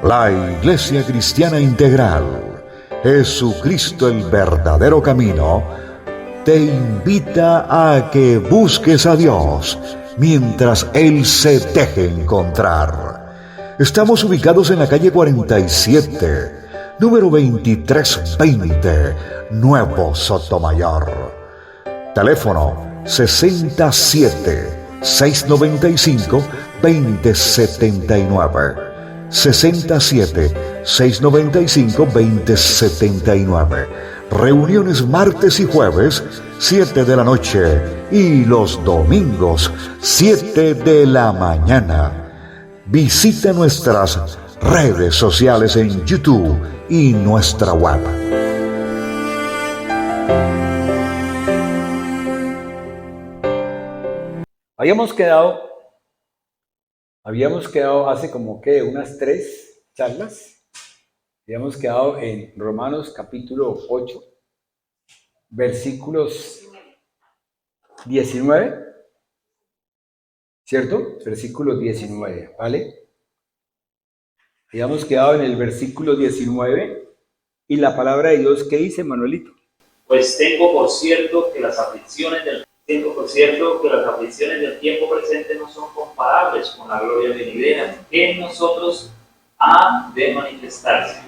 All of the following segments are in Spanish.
La Iglesia Cristiana Integral, Jesucristo el verdadero camino, te invita a que busques a Dios mientras Él se deje encontrar. Estamos ubicados en la calle 47, número 2320, Nuevo Sotomayor. Teléfono 67-695-2079. 67-695-2079. Reuniones martes y jueves, 7 de la noche. Y los domingos, 7 de la mañana. Visita nuestras redes sociales en YouTube y nuestra web. Habíamos quedado hace como que unas 3 charlas, habíamos quedado en Romanos capítulo 8, versículos 19, ¿cierto? Versículo 19, ¿vale? Habíamos quedado en el versículo 19 y la palabra de Dios, ¿qué dice, Manuelito? Pues tengo por cierto que las aflicciones del tiempo presente no son comparables con la gloria venidera que en nosotros ha de manifestarse.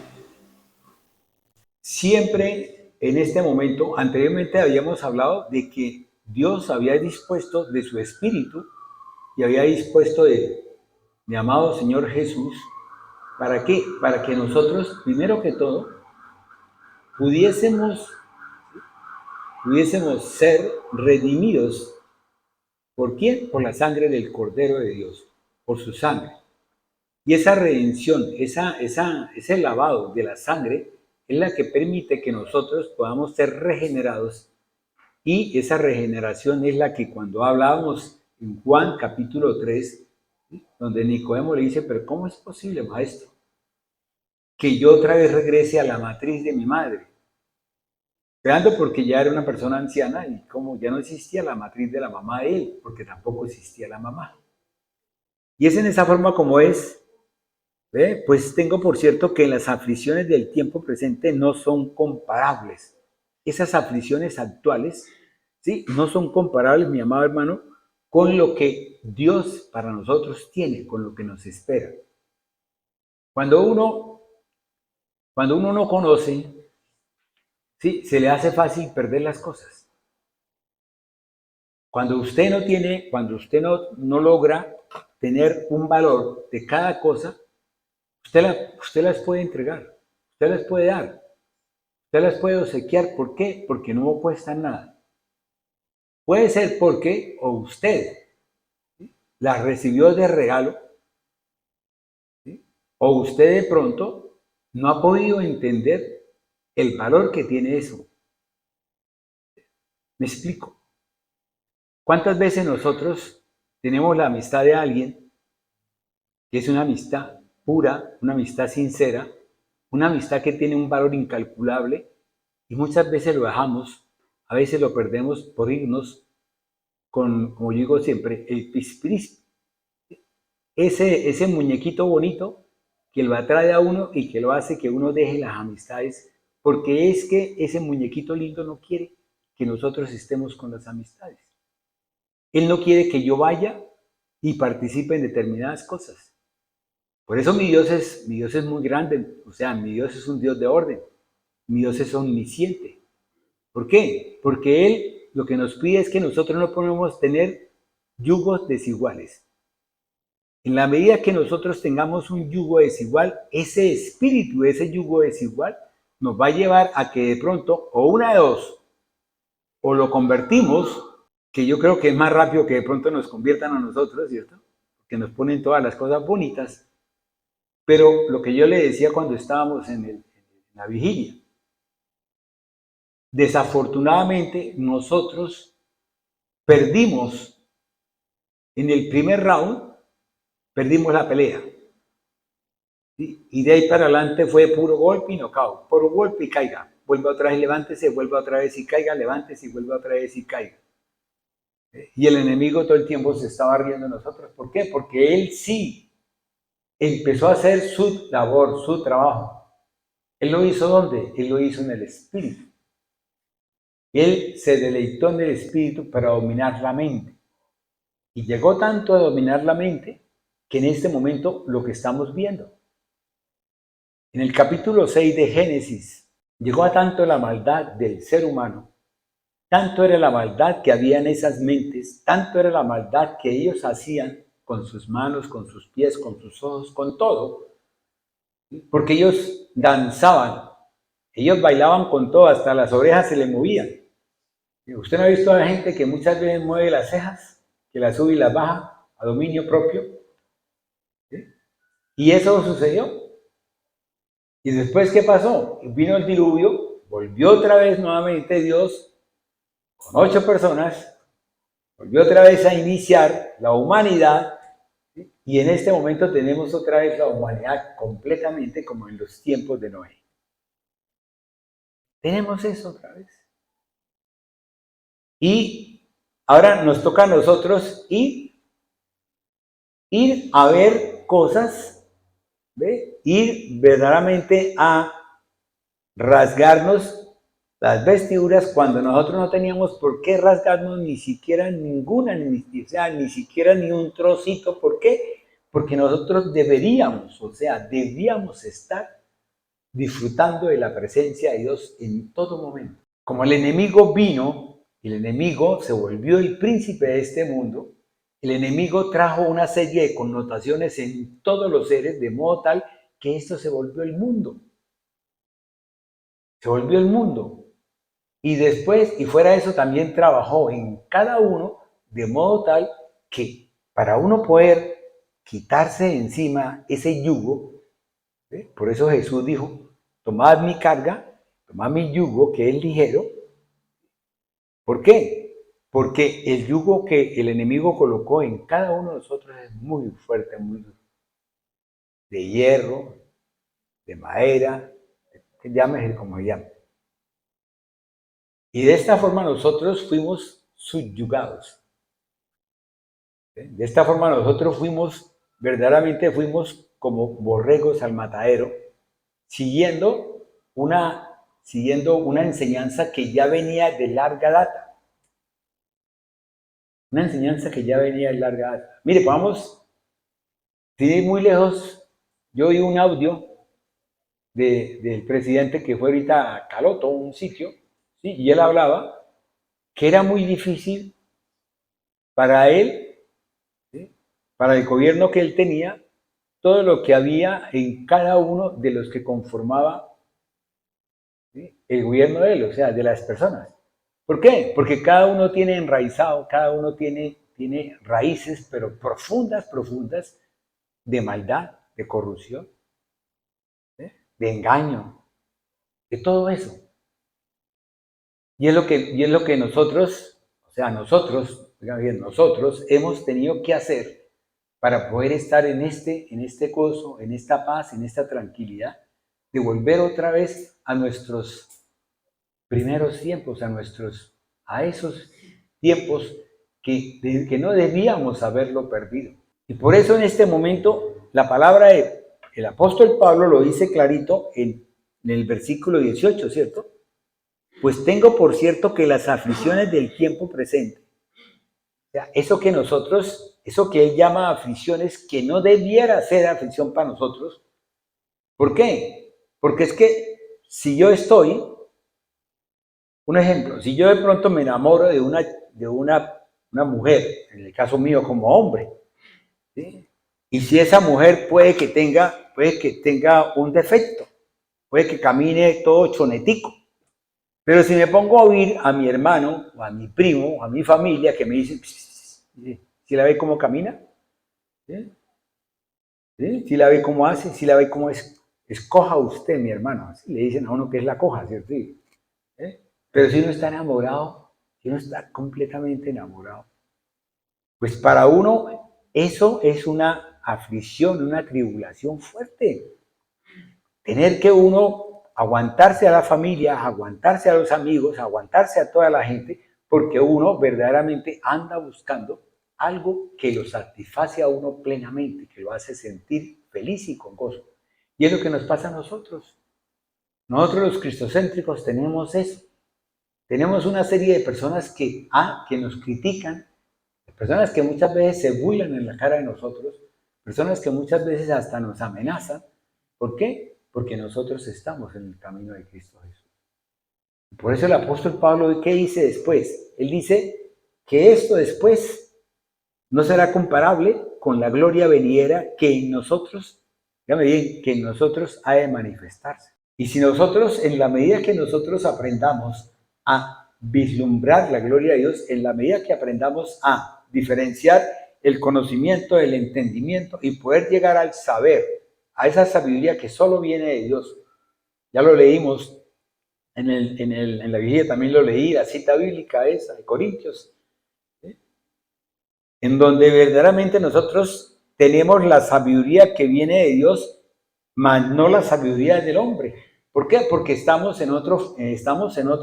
Siempre en este momento, anteriormente habíamos hablado de que Dios había dispuesto de su Espíritu y había dispuesto de mi amado Señor Jesús. ¿Para qué? Para que nosotros, primero que todo, pudiésemos ser redimidos. ¿Por quién? Por la sangre del Cordero de Dios, por su sangre. Y esa redención, ese lavado de la sangre es la que permite que nosotros podamos ser regenerados. Y esa regeneración es la que cuando hablábamos en Juan capítulo 3, donde Nicodemo le dice, pero ¿cómo es posible, maestro, que yo otra vez regrese a la matriz de mi madre? Esperando porque ya era una persona anciana y como ya no existía la matriz de la mamá de él, porque tampoco existía la mamá. Y es en esa forma como es, ¿ve? Pues tengo por cierto que las aflicciones del tiempo presente no son comparables. Esas aflicciones actuales, ¿sí? No son comparables, mi amado hermano, con lo que Dios para nosotros tiene, con lo que nos espera. Cuando uno no conoce, sí, se le hace fácil perder las cosas. Cuando usted no logra tener un valor de cada cosa, usted las puede entregar, usted las puede dar, usted las puede obsequiar. ¿Por qué? Porque no cuestan nada. Puede ser porque o usted las recibió de regalo, ¿sí? O usted de pronto no ha podido entender el valor que tiene eso. ¿Me explico? ¿Cuántas veces nosotros tenemos la amistad de alguien que es una amistad pura, una amistad sincera, una amistad que tiene un valor incalculable y muchas veces lo dejamos, a veces lo perdemos por irnos con, como yo digo siempre, el pispris, ese muñequito bonito que lo atrae a uno y que lo hace que uno deje las amistades, porque es que ese muñequito lindo no quiere que nosotros estemos con las amistades. Él no quiere que yo vaya y participe en determinadas cosas. Por eso mi Dios es muy grande, o sea, mi Dios es un Dios de orden, mi Dios es omnisciente. ¿Por qué? Porque Él lo que nos pide es que nosotros no podemos tener yugos desiguales. En la medida que nosotros tengamos un yugo desigual, ese espíritu, ese yugo desigual, nos va a llevar a que de pronto, o una de dos, o lo convertimos, que yo creo que es más rápido que de pronto nos conviertan a nosotros, ¿cierto? Que nos ponen todas las cosas bonitas. Pero lo que yo le decía cuando estábamos en la vigilia, desafortunadamente nosotros perdimos en el primer round, perdimos la pelea. ¿Sí? Y de ahí para adelante fue puro golpe y knockout, puro golpe y caiga, vuelva otra vez, levántese, vuelva otra vez y caiga, levántese y vuelva otra vez y caiga. Y el enemigo todo el tiempo se estaba riendo de nosotros. ¿Por qué? Porque él sí empezó a hacer su labor, su trabajo. ¿Él lo hizo dónde? Él lo hizo en el espíritu. Él se deleitó en el espíritu para dominar la mente. Y llegó tanto a dominar la mente que en este momento lo que estamos viendo. En el capítulo 6 de Génesis, llegó a tanto la maldad del ser humano, tanto era la maldad que había en esas mentes, tanto era la maldad que ellos hacían con sus manos, con sus pies, con sus ojos, con todo, porque ellos danzaban, ellos bailaban con todo, hasta las orejas se les movían. ¿Usted no ha visto a la gente que muchas veces mueve las cejas, que las sube y las baja a dominio propio? ¿Sí? Y eso sucedió. Y después, ¿qué pasó? Vino el diluvio, volvió otra vez nuevamente Dios con 8 personas, volvió otra vez a iniciar la humanidad, ¿sí? Y en este momento tenemos otra vez la humanidad completamente como en los tiempos de Noé. Tenemos eso otra vez. Y ahora nos toca a nosotros ir a ver cosas, ¿ve? Ir verdaderamente a rasgarnos las vestiduras cuando nosotros no teníamos por qué rasgarnos ni siquiera ninguna, ni siquiera ni un trocito. ¿Por qué? Porque nosotros debíamos estar disfrutando de la presencia de Dios en todo momento. Como el enemigo vino, el enemigo se volvió el príncipe de este mundo, el enemigo trajo una serie de connotaciones en todos los seres, de modo tal que esto se volvió el mundo. Se volvió el mundo. Y después, y fuera de eso, también trabajó en cada uno, de modo tal que para uno poder quitarse de encima ese yugo, ¿sí? Por eso Jesús dijo, tomad mi carga, tomad mi yugo, que es ligero. ¿Por qué? Porque el yugo que el enemigo colocó en cada uno de nosotros es muy fuerte, muy duro. De hierro, de madera, llámese como se llame. Y de esta forma nosotros fuimos subyugados. De esta forma nosotros verdaderamente fuimos como borregos al matadero, siguiendo una enseñanza que ya venía de larga data. Una enseñanza que ya venía de larga data. Mire, vamos, sin ir muy lejos, yo oí un audio del presidente que fue ahorita a Caloto, un sitio, ¿sí? Y él hablaba que era muy difícil para él, ¿sí? Para el gobierno que él tenía, todo lo que había en cada uno de los que conformaba, ¿sí? El gobierno de él, o sea, de las personas. ¿Por qué? Porque cada uno tiene enraizado, cada uno tiene raíces, pero profundas, de maldad, de corrupción, ¿sí? De engaño, de todo eso. Y es lo que nosotros, nosotros hemos tenido que hacer para poder estar en este gozo, en esta paz, en esta tranquilidad, de volver otra vez a nuestros primeros tiempos, a esos tiempos que no debíamos haberlo perdido. Y por eso en este momento la palabra del apóstol Pablo lo dice clarito en el versículo 18, ¿cierto? Pues tengo por cierto que las aflicciones del tiempo presente, o sea, eso que él llama aflicciones, que no debiera ser aflicción para nosotros. ¿Por qué? Porque es que si yo estoy, un ejemplo, si yo de pronto me enamoro de una mujer, en el caso mío como hombre, ¿sí? Y si esa mujer puede que tenga un defecto, puede que camine todo chonetico, pero si me pongo a oír a mi hermano, o a mi primo, o a mi familia, que me dicen, ¿si la ve cómo camina? ¿Sí? ¿Sí? ¿Si la ve cómo hace? ¿Si la ve cómo es? Escoja usted, mi hermano. Así le dicen a uno que es la coja, ¿cierto? ¿Sí? Pero si uno está enamorado, si uno está completamente enamorado, pues para uno eso es una aflicción, una tribulación fuerte. Tener que uno aguantarse a la familia, aguantarse a los amigos, aguantarse a toda la gente, porque uno verdaderamente anda buscando algo que lo satisface a uno plenamente, que lo hace sentir feliz y con gozo. Y es lo que nos pasa a nosotros. Nosotros los cristocéntricos tenemos eso. Tenemos una serie de personas que nos critican, personas que muchas veces se burlan en la cara de nosotros, personas que muchas veces hasta nos amenazan. ¿Por qué? Porque nosotros estamos en el camino de Cristo Jesús. Por eso el apóstol Pablo, ¿qué dice después? Él dice que esto después no será comparable con la gloria venidera que en nosotros, dígame bien, que en nosotros ha de manifestarse. Y si nosotros, en la medida que nosotros aprendamos a vislumbrar la gloria de Dios, en la medida que aprendamos a diferenciar el conocimiento del entendimiento y poder llegar al saber, a esa sabiduría que solo viene de Dios. Ya lo leímos en la vigilia, también lo leí, la cita bíblica esa de Corintios, ¿sí? En donde verdaderamente nosotros tenemos la sabiduría que viene de Dios, mas no la sabiduría del hombre. ¿Por qué? Porque estamos en otro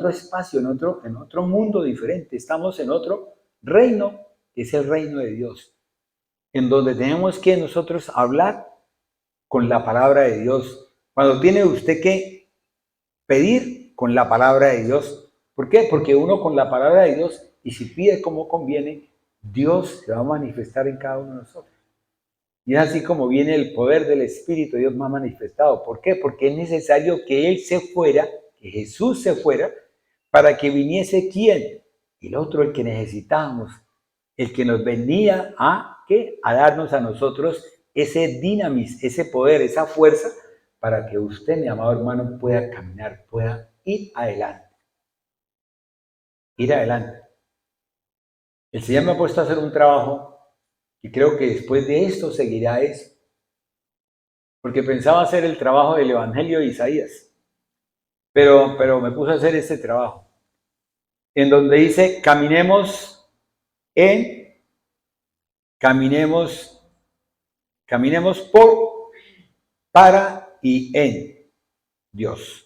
espacio, en otro mundo diferente, estamos en otro reino, que es el reino de Dios, en donde tenemos que nosotros hablar con la palabra de Dios. Cuando tiene usted que pedir con la palabra de Dios. ¿Por qué? Porque uno con la palabra de Dios, y si pide como conviene, Dios se va a manifestar en cada uno de nosotros. Y es así como viene el poder del Espíritu, Dios más manifestado. ¿Por qué? Porque es necesario que Él se fuera, que Jesús se fuera, para que viniese ¿quién? El otro, el que necesitábamos, el que nos venía ¿qué? A darnos a nosotros ese dinamis, ese poder, esa fuerza, para que usted, mi amado hermano, pueda caminar, pueda ir adelante. Ir adelante. El Señor me ha puesto a hacer un trabajo y creo que después de esto seguirá eso. Porque pensaba hacer el trabajo del Evangelio de Isaías. Pero me puse a hacer este trabajo. En donde dice, caminemos por, para y en Dios.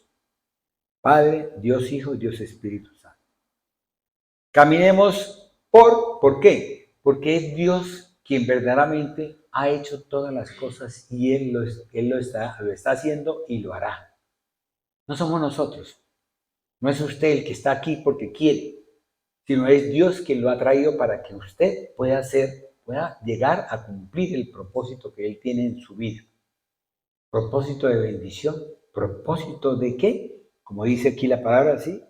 Padre, Dios Hijo, Dios Espíritu Santo. Caminemos ¿por qué? Porque es Dios quien verdaderamente ha hecho todas las cosas y Él lo está haciendo y lo hará. No somos nosotros. No es usted el que está aquí porque quiere, sino es Dios quien lo ha traído para que usted pueda llegar a cumplir el propósito que Él tiene en su vida. Propósito de bendición. ¿Propósito de qué? Como dice aquí la palabra así,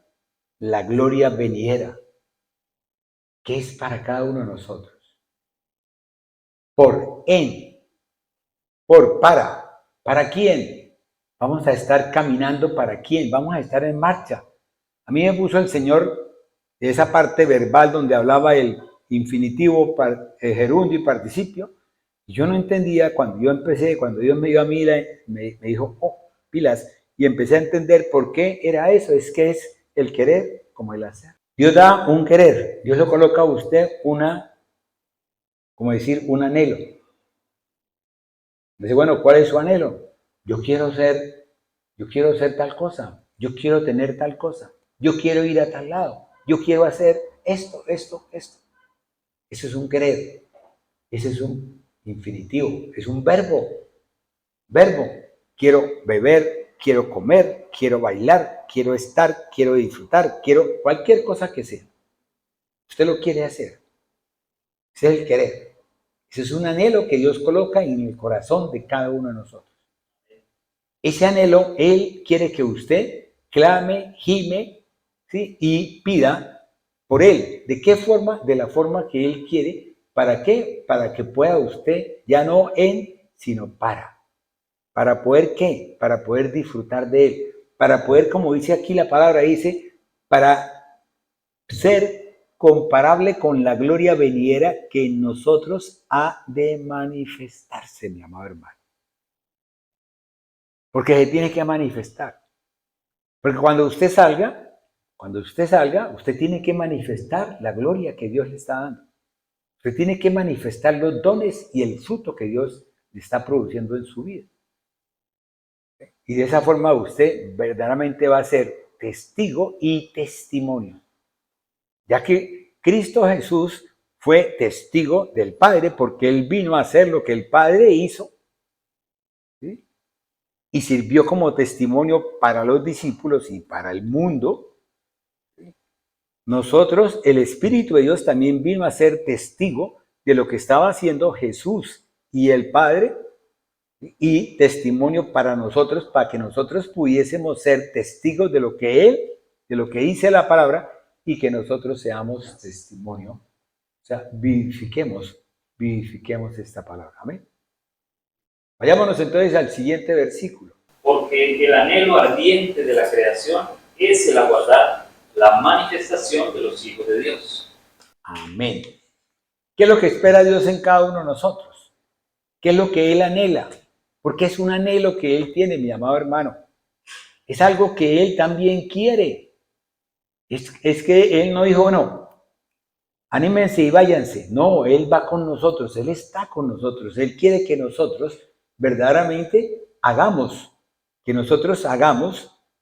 la gloria venidera, que es para cada uno de nosotros. ¿Para quién? Vamos a estar caminando para quién, vamos a estar en marcha. A mí me puso el Señor esa parte verbal donde hablaba el infinitivo, el gerundio y participio, y yo no entendía cuando Dios me dio a mí, me dijo, pilas, y empecé a entender por qué era eso, es que es el querer como el hacer. Dios da un querer, Dios lo coloca a usted un anhelo. Dice, bueno, ¿cuál es su anhelo? Yo quiero ser tal cosa, yo quiero tener tal cosa, yo quiero ir a tal lado, yo quiero hacer esto. Eso es un querer, ese es un infinitivo, es un verbo. Quiero beber, quiero comer, quiero bailar, quiero estar, quiero disfrutar, quiero cualquier cosa que sea. Usted lo quiere hacer. Ese es el querer. Ese es un anhelo que Dios coloca en el corazón de cada uno de nosotros. Ese anhelo, Él quiere que usted clame, gime, ¿sí? Y pida por Él. ¿De qué forma? De la forma que Él quiere. ¿Para qué? Para que pueda usted, ya no sino para. ¿Para poder qué? Para poder disfrutar de Él. Para poder, como dice aquí la palabra, dice, para ser comparable con la gloria venidera que en nosotros ha de manifestarse, mi amado hermano. Porque se tiene que manifestar. Porque cuando usted salga, usted tiene que manifestar la gloria que Dios le está dando. Usted tiene que manifestar los dones y el fruto que Dios le está produciendo en su vida. Y de esa forma usted verdaderamente va a ser testigo y testimonio, ya que Cristo Jesús fue testigo del Padre porque Él vino a hacer lo que el Padre hizo, ¿sí? Y sirvió como testimonio para los discípulos y para el mundo. Nosotros, el Espíritu de Dios también vino a ser testigo de lo que estaba haciendo Jesús y el Padre, y testimonio para nosotros, para que nosotros pudiésemos ser testigos de lo que Él, de lo que dice la palabra, y que nosotros seamos testimonio. O sea, vivifiquemos esta palabra. Amén. Vayámonos entonces al siguiente versículo. Porque el anhelo ardiente de la creación es el aguardar la manifestación de los hijos de Dios. Amén. ¿Qué es lo que espera Dios en cada uno de nosotros? ¿Qué es lo que Él anhela? Porque es un anhelo que Él tiene, mi amado hermano. Es algo que Él también quiere. Es que Él no dijo, bueno, anímense y váyanse. No, Él va con nosotros, Él está con nosotros. Él quiere que nosotros verdaderamente hagamos,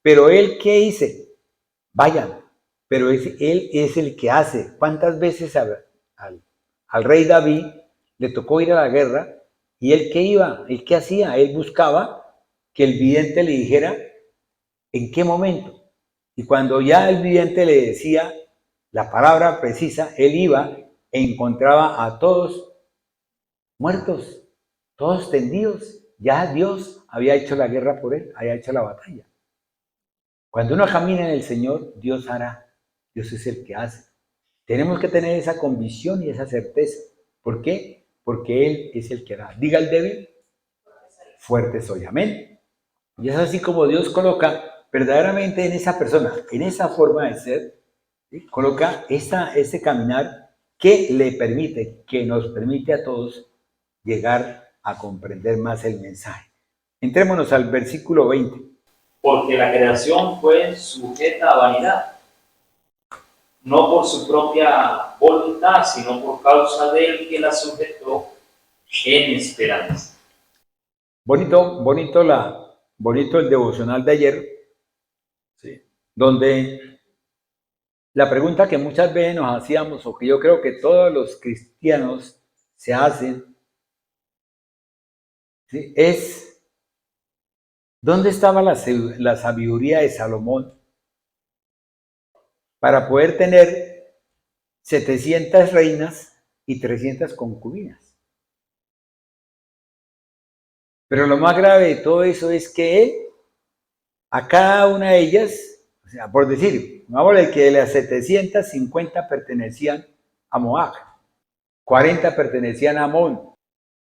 pero Él, ¿qué dice? Vayan, pero Él es el que hace. ¿Cuántas veces al rey David le tocó ir a la guerra? ¿Y él qué iba? ¿Él qué hacía? Él buscaba que el vidente le dijera en qué momento. Y cuando ya el vidente le decía la palabra precisa, él iba e encontraba a todos muertos, todos tendidos. Ya Dios había hecho la guerra por él, había hecho la batalla. Cuando uno camina en el Señor, Dios hará. Dios es el que hace. Tenemos que tener esa convicción y esa certeza. ¿Por qué? Porque Él es el que hará. Diga el débil, fuerte soy. Amén. Y es así como Dios coloca verdaderamente en esa persona, en esa forma de ser, ¿sí? Coloca ese caminar que le permite, que nos permite a todos llegar a comprender más el mensaje. Entrémonos al versículo 20. Porque la creación fue sujeta a vanidad, no por su propia voluntad, sino por causa del que la sujetó en esperanza. Bonito el devocional de ayer, ¿sí? Donde la pregunta que muchas veces nos hacíamos, o que yo creo que todos los cristianos se hacen, ¿sí? Es, ¿dónde estaba la sabiduría de Salomón para poder tener 700 reinas y 300 concubinas? Pero lo más grave de todo eso es que él, a cada una de ellas, o sea, por decir, vamos a ver que de las 750 pertenecían a Moab, 40 pertenecían a Amón,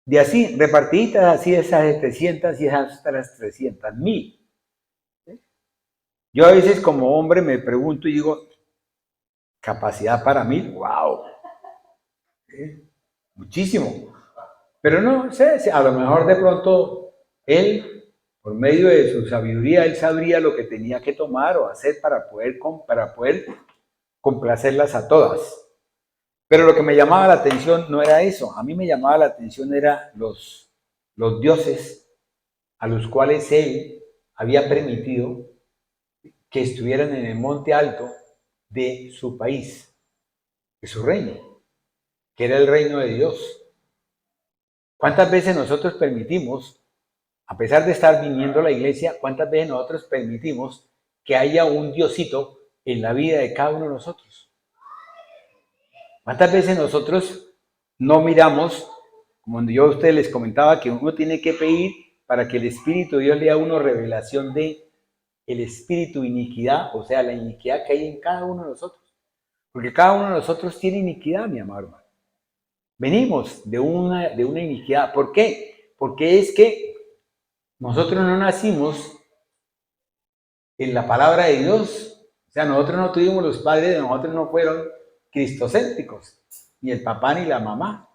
de así, repartiditas así esas 700 y esas hasta las 300,000. Yo a veces como hombre me pregunto y digo, capacidad para 1,000, wow, muchísimo. Pero no sé, a lo mejor de pronto él, por medio de su sabiduría, él sabría lo que tenía que tomar o hacer para poder complacerlas a todas. Pero lo que me llamaba la atención no era eso. A mí me llamaba la atención era los dioses a los cuales él había permitido que estuvieran en el monte alto de su país, de su reino, que era el reino de Dios. ¿Cuántas veces nosotros permitimos, a pesar de estar viniendo a la iglesia, cuántas veces nosotros permitimos que haya un diosito en la vida de cada uno de nosotros? ¿Cuántas veces nosotros no miramos, como yo a ustedes les comentaba, que uno tiene que pedir para que el Espíritu de Dios le dé a uno revelación de el espíritu de iniquidad, o sea, la iniquidad que hay en cada uno de nosotros? Porque cada uno de nosotros tiene iniquidad, mi amado hermano. Venimos de una iniquidad. ¿Por qué? Porque es que nosotros no nacimos en la palabra de Dios. O sea, nosotros no tuvimos, los padres de nosotros no fueron cristocéntricos, ni el papá ni la mamá.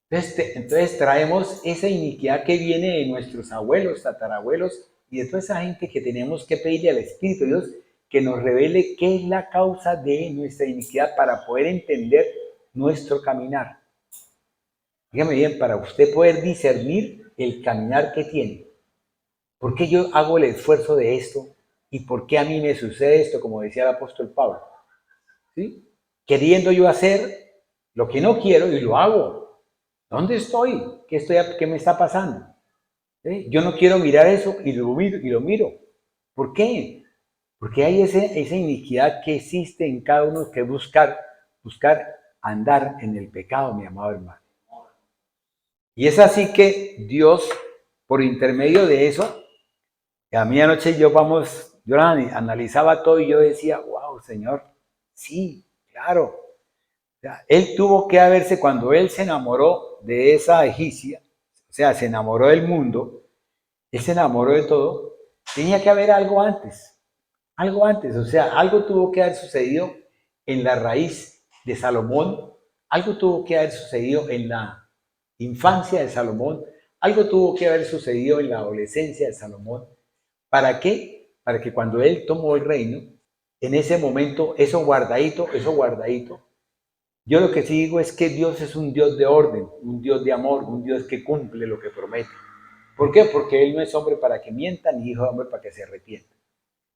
Entonces traemos esa iniquidad que viene de nuestros abuelos, tatarabuelos y de toda esa gente, que tenemos que pedirle al Espíritu de Dios que nos revele qué es la causa de nuestra iniquidad para poder entender nuestro caminar. Dígame bien, para usted poder discernir el caminar que tiene. ¿Por qué yo hago el esfuerzo de esto? ¿Y por qué a mí me sucede esto? Como decía el apóstol Pablo. ¿Sí? Queriendo yo hacer lo que no quiero y lo hago. ¿Dónde estoy? ¿Qué me está pasando? ¿Sí? Yo no quiero mirar eso y lo miro y lo miro. ¿Por qué? Porque hay esa iniquidad que existe en cada uno que buscar andar en el pecado, mi amado hermano. Y es así que Dios, por intermedio de eso, a mí anoche yo analizaba todo y yo decía, wow, Señor, sí, claro. O sea, él tuvo que haberse, cuando él se enamoró de esa egipcia, o sea, se enamoró del mundo, él se enamoró de todo, tenía que haber algo antes, o sea, algo tuvo que haber sucedido en la raíz de Salomón, algo tuvo que haber sucedido en la infancia de Salomón, algo tuvo que haber sucedido en la adolescencia de Salomón. ¿Para qué? Para que cuando él tomó el reino, en ese momento, eso guardadito, yo lo que sí digo es que Dios es un Dios de orden, un Dios de amor, un Dios que cumple lo que promete. ¿Por qué? Porque Él no es hombre para que mienta, ni hijo de hombre para que se arrepienta.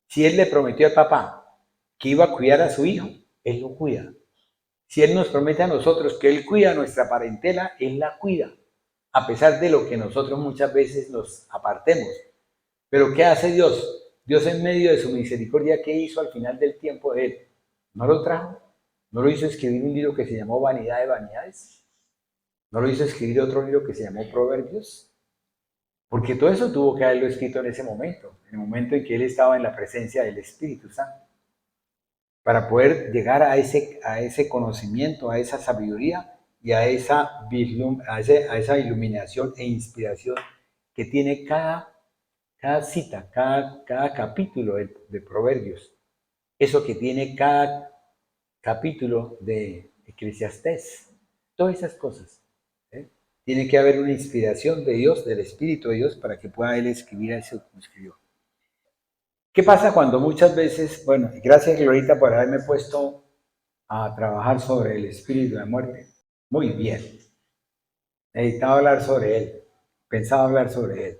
Si Él le prometió al papá que iba a cuidar a su hijo, Él lo cuida. Si Él nos promete a nosotros que Él cuida nuestra parentela, Él la cuida, a pesar de lo que nosotros muchas veces nos apartemos. Pero ¿qué hace Dios? Dios en medio de su misericordia, ¿qué hizo al final del tiempo de Él? ¿No lo trajo? ¿No lo hizo escribir un libro que se llamó Vanidad de Vanidades? ¿No lo hizo escribir otro libro que se llamó Proverbios? Porque todo eso tuvo que haberlo escrito en ese momento, en el momento en que Él estaba en la presencia del Espíritu Santo, para poder llegar a ese conocimiento, a esa sabiduría y a esa iluminación e inspiración que tiene cada cita, cada capítulo de Proverbios. Eso que tiene cada capítulo de Eclesiastés. Todas esas cosas. Tiene que haber una inspiración de Dios, del Espíritu de Dios, para que pueda Él escribir eso como escribió. ¿Qué pasa cuando muchas veces, bueno, gracias Glorita por haberme puesto a trabajar sobre el espíritu de muerte? Muy bien. Necesitaba hablar sobre él. Pensaba hablar sobre él.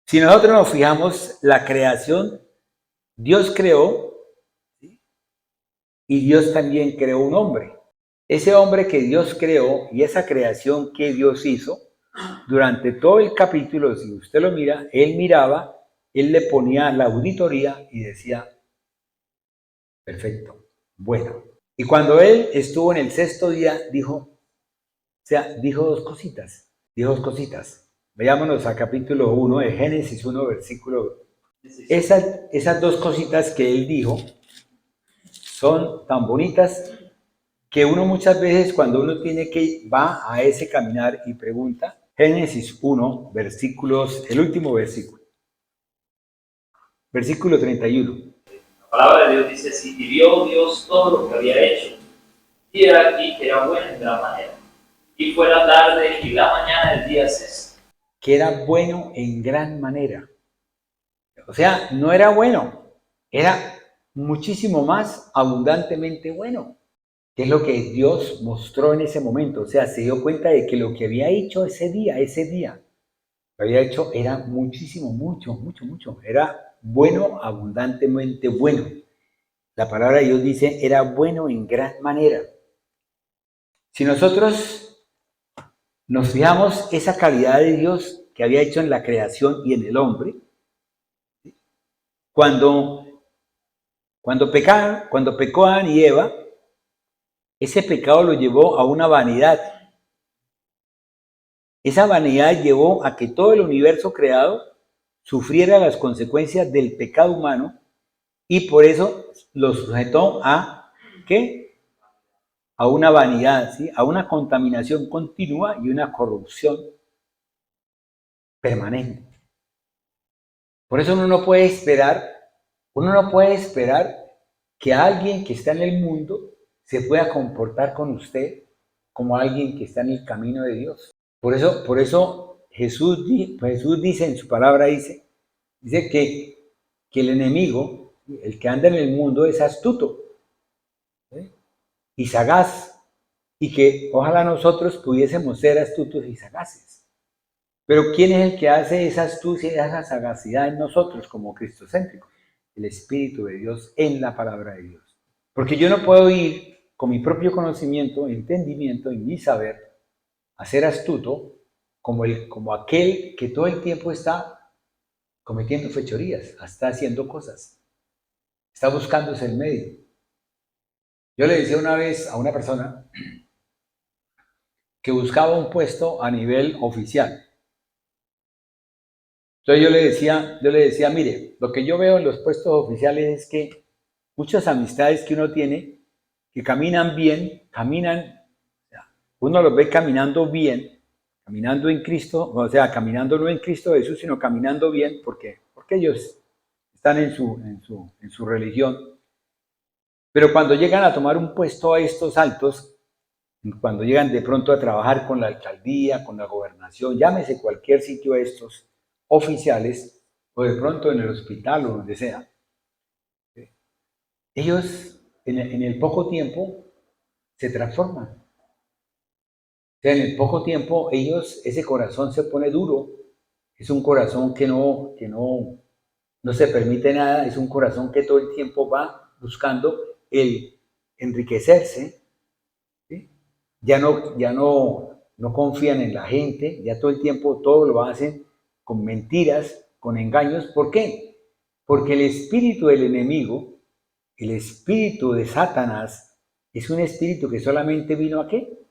Si nosotros nos fijamos, la creación, Dios creó, ¿sí? Y Dios también creó un hombre. Ese hombre que Dios creó y esa creación que Dios hizo, durante todo el capítulo, si usted lo mira, él miraba, él le ponía la auditoría y decía, perfecto, bueno. Y cuando él estuvo en el sexto día, dijo dos cositas, Veámonos a capítulo 1 de Génesis 1, versículo. Esas dos cositas que él dijo son tan bonitas que uno muchas veces cuando uno va a ese caminar y pregunta, Génesis 1, el último versículo 31. La palabra de Dios dice así: y vio Dios todo lo que había hecho, y era aquí que era bueno en gran manera. Y fue la tarde y la mañana del día sexto. Que era bueno en gran manera. O sea, no era bueno, era muchísimo más abundantemente bueno. Que es lo que Dios mostró en ese momento. O sea, se dio cuenta de que lo que había hecho ese día, lo había hecho era muchísimo, mucho. Era bueno, abundantemente bueno. La palabra de Dios dice, era bueno en gran manera. Si nosotros nos fijamos esa calidad de Dios que había hecho en la creación y en el hombre, cuando pecó Adán y Eva, ese pecado lo llevó a una vanidad. Esa vanidad llevó a que todo el universo creado sufriera las consecuencias del pecado humano y por eso lo sujetó a ¿qué? A una vanidad, ¿sí? A una contaminación continua y una corrupción permanente. Por eso uno no puede esperar que alguien que está en el mundo se pueda comportar con usted como alguien que está en el camino de Dios. Por eso Jesús dice en su palabra, dice que el enemigo, el que anda en el mundo, es astuto, ¿sí? Y sagaz, y que ojalá nosotros pudiésemos ser astutos y sagaces. Pero ¿quién es el que hace esa astucia y esa sagacidad en nosotros como cristocéntricos? El Espíritu de Dios en la palabra de Dios. Porque yo no puedo ir con mi propio conocimiento, entendimiento y mi saber a ser astuto como aquel que todo el tiempo está cometiendo fechorías, está haciendo cosas, está buscándose el medio. Yo le decía una vez a una persona que buscaba un puesto a nivel oficial. Entonces yo le decía, mire, lo que yo veo en los puestos oficiales es que muchas amistades que uno tiene, que caminan bien, uno los ve caminando bien, caminando en Cristo, o sea, caminando no en Cristo Jesús, sino caminando bien, porque ellos están en su religión. Pero cuando llegan a tomar un puesto a estos altos, cuando llegan de pronto a trabajar con la alcaldía, con la gobernación, llámese cualquier sitio de estos oficiales, o de pronto en el hospital o donde sea, ellos en el poco tiempo se transforman. O sea, en el poco tiempo ese corazón se pone duro, es un corazón que no se permite nada, es un corazón que todo el tiempo va buscando el enriquecerse, ¿sí? No confían en la gente, ya todo el tiempo todo lo hacen con mentiras, con engaños. ¿Por qué? Porque el espíritu del enemigo, el espíritu de Satanás, es un espíritu que solamente vino ¿a qué?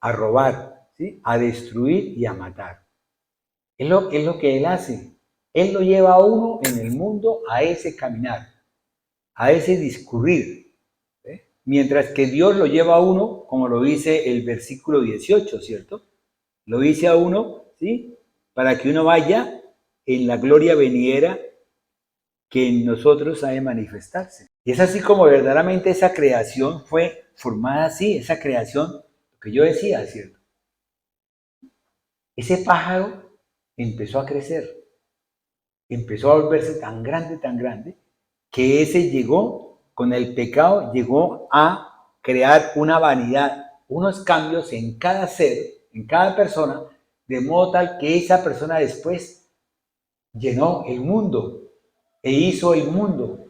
A robar, ¿sí? A destruir y a matar. Es lo que él hace. Él lo lleva a uno en el mundo a ese caminar, a ese discurrir. ¿Sí? Mientras que Dios lo lleva a uno, como lo dice el versículo 18, ¿cierto? Lo dice a uno, ¿sí? Para que uno vaya en la gloria venidera que en nosotros ha de manifestarse. Y es así como verdaderamente esa creación fue formada así, esa creación, lo que yo decía, ¿cierto? Ese pájaro empezó a crecer, empezó a volverse tan grande, que ese llegó, con el pecado, llegó a crear una vanidad, unos cambios en cada ser, en cada persona, de modo tal que esa persona después llenó el mundo e hizo el mundo.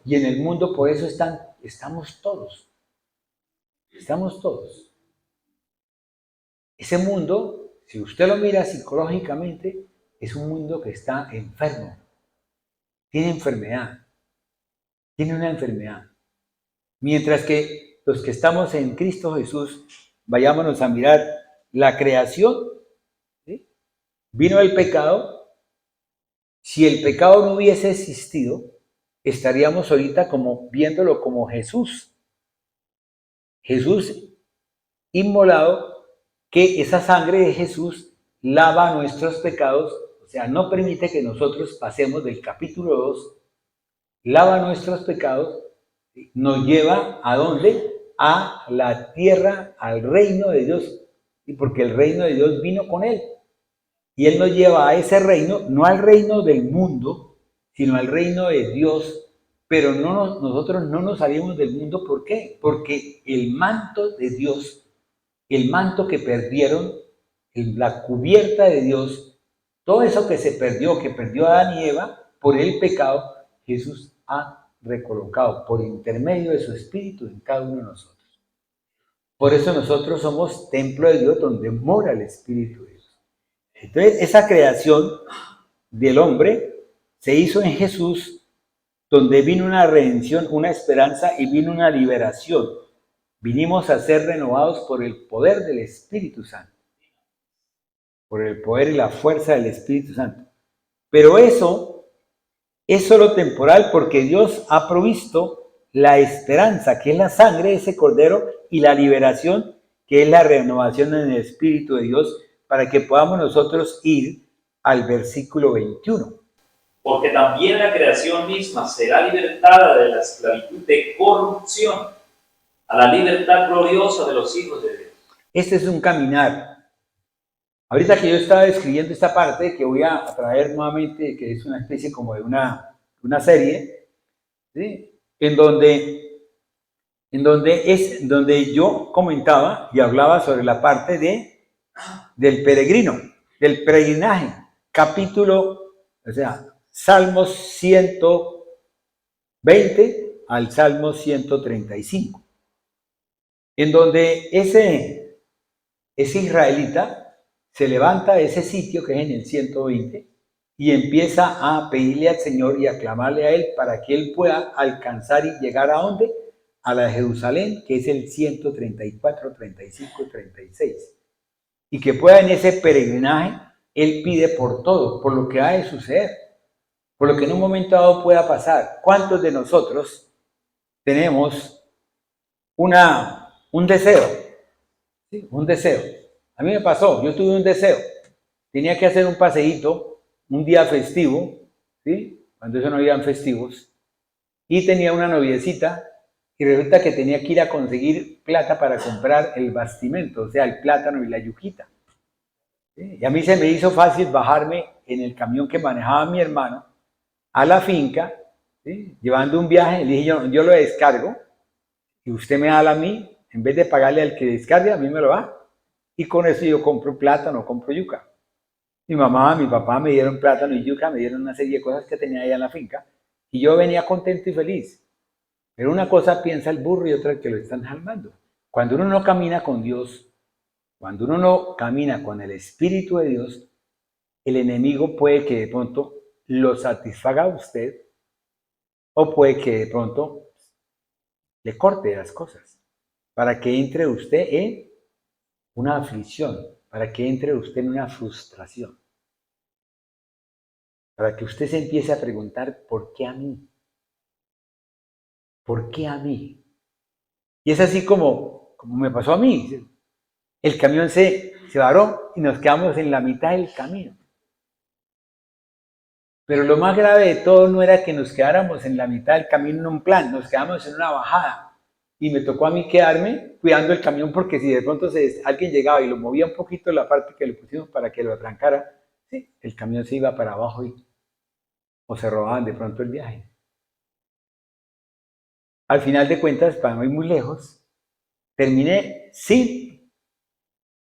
Y en el mundo por eso estamos todos. Estamos todos. Ese mundo, si usted lo mira psicológicamente, es un mundo que está enfermo. Tiene enfermedad. Tiene una enfermedad. Mientras que los que estamos en Cristo Jesús, vayámonos a mirar la creación, ¿sí? Vino el pecado. Si el pecado no hubiese existido, estaríamos ahorita como viéndolo como Jesús. Jesús inmolado, que esa sangre de Jesús lava nuestros pecados, o sea, no permite que nosotros pasemos del capítulo 2, lava nuestros pecados, nos lleva ¿a dónde? A la tierra, al reino de Dios, y porque el reino de Dios vino con él. Y él nos lleva a ese reino, no al reino del mundo, sino al reino de Dios. Pero nosotros no nos salimos del mundo. ¿Por qué? Porque el manto de Dios, el manto que perdieron, la cubierta de Dios, todo eso que se perdió, que perdió Adán y Eva por el pecado, Jesús ha recolocado por intermedio de su Espíritu en cada uno de nosotros. Por eso nosotros somos templo de Dios donde mora el Espíritu de Dios. Entonces, esa creación del hombre se hizo en Jesús, donde vino una redención, una esperanza y vino una liberación. Vinimos a ser renovados por el poder del Espíritu Santo, por el poder y la fuerza del Espíritu Santo. Pero eso es solo temporal porque Dios ha provisto la esperanza, que es la sangre de ese cordero, y la liberación, que es la renovación en el Espíritu de Dios, para que podamos nosotros ir al versículo 21. Porque también la creación misma será libertada de la esclavitud de corrupción a la libertad gloriosa de los hijos de Dios. Este es un caminar. Ahorita que yo estaba describiendo esta parte, que voy a traer nuevamente, que es una especie como de una serie, ¿sí? en donde yo comentaba y hablaba sobre la parte de del peregrino, del peregrinaje, capítulo, o sea, Salmos 120 al Salmo 135, en donde ese israelita se levanta de ese sitio que es en el 120 y empieza a pedirle al Señor y a clamarle a Él para que Él pueda alcanzar y llegar a ¿dónde? A la de Jerusalén, que es el 134, 35 y 36. Y que pueda en ese peregrinaje, Él pide por todo, por lo que ha de suceder, por lo que en un momento dado pueda pasar. ¿Cuántos de nosotros tenemos un deseo? ¿Sí? Un deseo. A mí me pasó, yo tuve un deseo. Tenía que hacer un paseíto, un día festivo, ¿sí? Cuando eso no habían festivos, y tenía una noviecita, y resulta que tenía que ir a conseguir plata para comprar el bastimento, o sea, el plátano y la yuquita. ¿Sí? Y a mí se me hizo fácil bajarme en el camión que manejaba mi hermano a la finca, ¿sí? Llevando un viaje. Le dije, yo lo descargo, y usted me da a mí, en vez de pagarle al que descargue, a mí me lo da. Y con eso yo compro plátano, compro yuca. Mi mamá, mi papá me dieron plátano y yuca, me dieron una serie de cosas que tenía allá en la finca, y yo venía contento y feliz. Pero una cosa piensa el burro y otra el que lo están jalando. Cuando uno no camina con Dios, cuando uno no camina con el Espíritu de Dios, el enemigo puede que de pronto lo satisfaga a usted, o puede que de pronto le corte las cosas, para que entre usted en una aflicción, para que entre usted en una frustración, para que usted se empiece a preguntar, ¿por qué a mí? ¿Por qué a mí? Y es así como me pasó a mí. El camión se varó y nos quedamos en la mitad del camino. Pero lo más grave de todo no era que nos quedáramos en la mitad del camino en un plan, nos quedamos en una bajada. Y me tocó a mí quedarme cuidando el camión, porque si de pronto alguien llegaba y lo movía un poquito la parte que le pusimos para que lo arrancara, sí, el camión se iba para abajo o se robaban de pronto el viaje. Al final de cuentas, para no ir muy lejos, terminé sin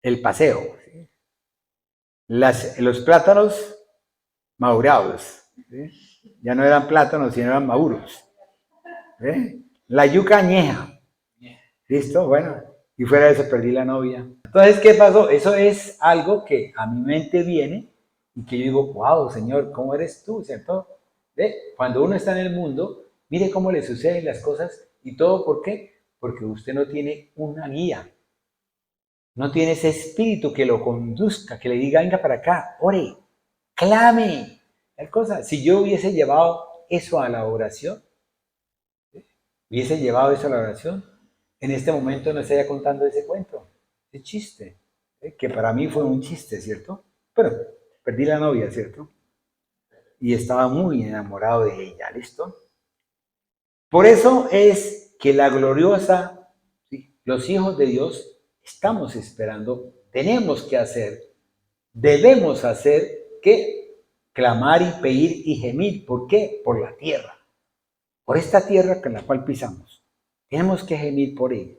el paseo. ¿Sí? Los plátanos madurados, ¿sí? Ya no eran plátanos, sino eran maduros. ¿Sí? La yuca añeja. ¿Listo? Bueno, y fuera de eso perdí la novia. Entonces, ¿qué pasó? Eso es algo que a mi mente viene y que yo digo, wow, Señor, ¿cómo eres tú? ¿Cierto? ¿Ve? Cuando uno está en el mundo, mire cómo le suceden las cosas y todo, ¿por qué? Porque usted no tiene una guía. No tiene ese espíritu que lo conduzca, que le diga, venga para acá, ore, clame. Tal cosa. Si yo hubiese llevado eso a la oración, en este momento no estaría contando ese cuento, ese chiste, que para mí fue un chiste, ¿cierto? Pero perdí la novia, ¿cierto? Y estaba muy enamorado de ella, ¿listo? Por eso es que la gloriosa, ¿sí? Los hijos de Dios, estamos esperando, tenemos que hacer, debemos hacer, ¿qué? Clamar y pedir y gemir. ¿Por qué? Por la tierra. Por esta tierra con la cual pisamos. Tenemos que gemir por ella.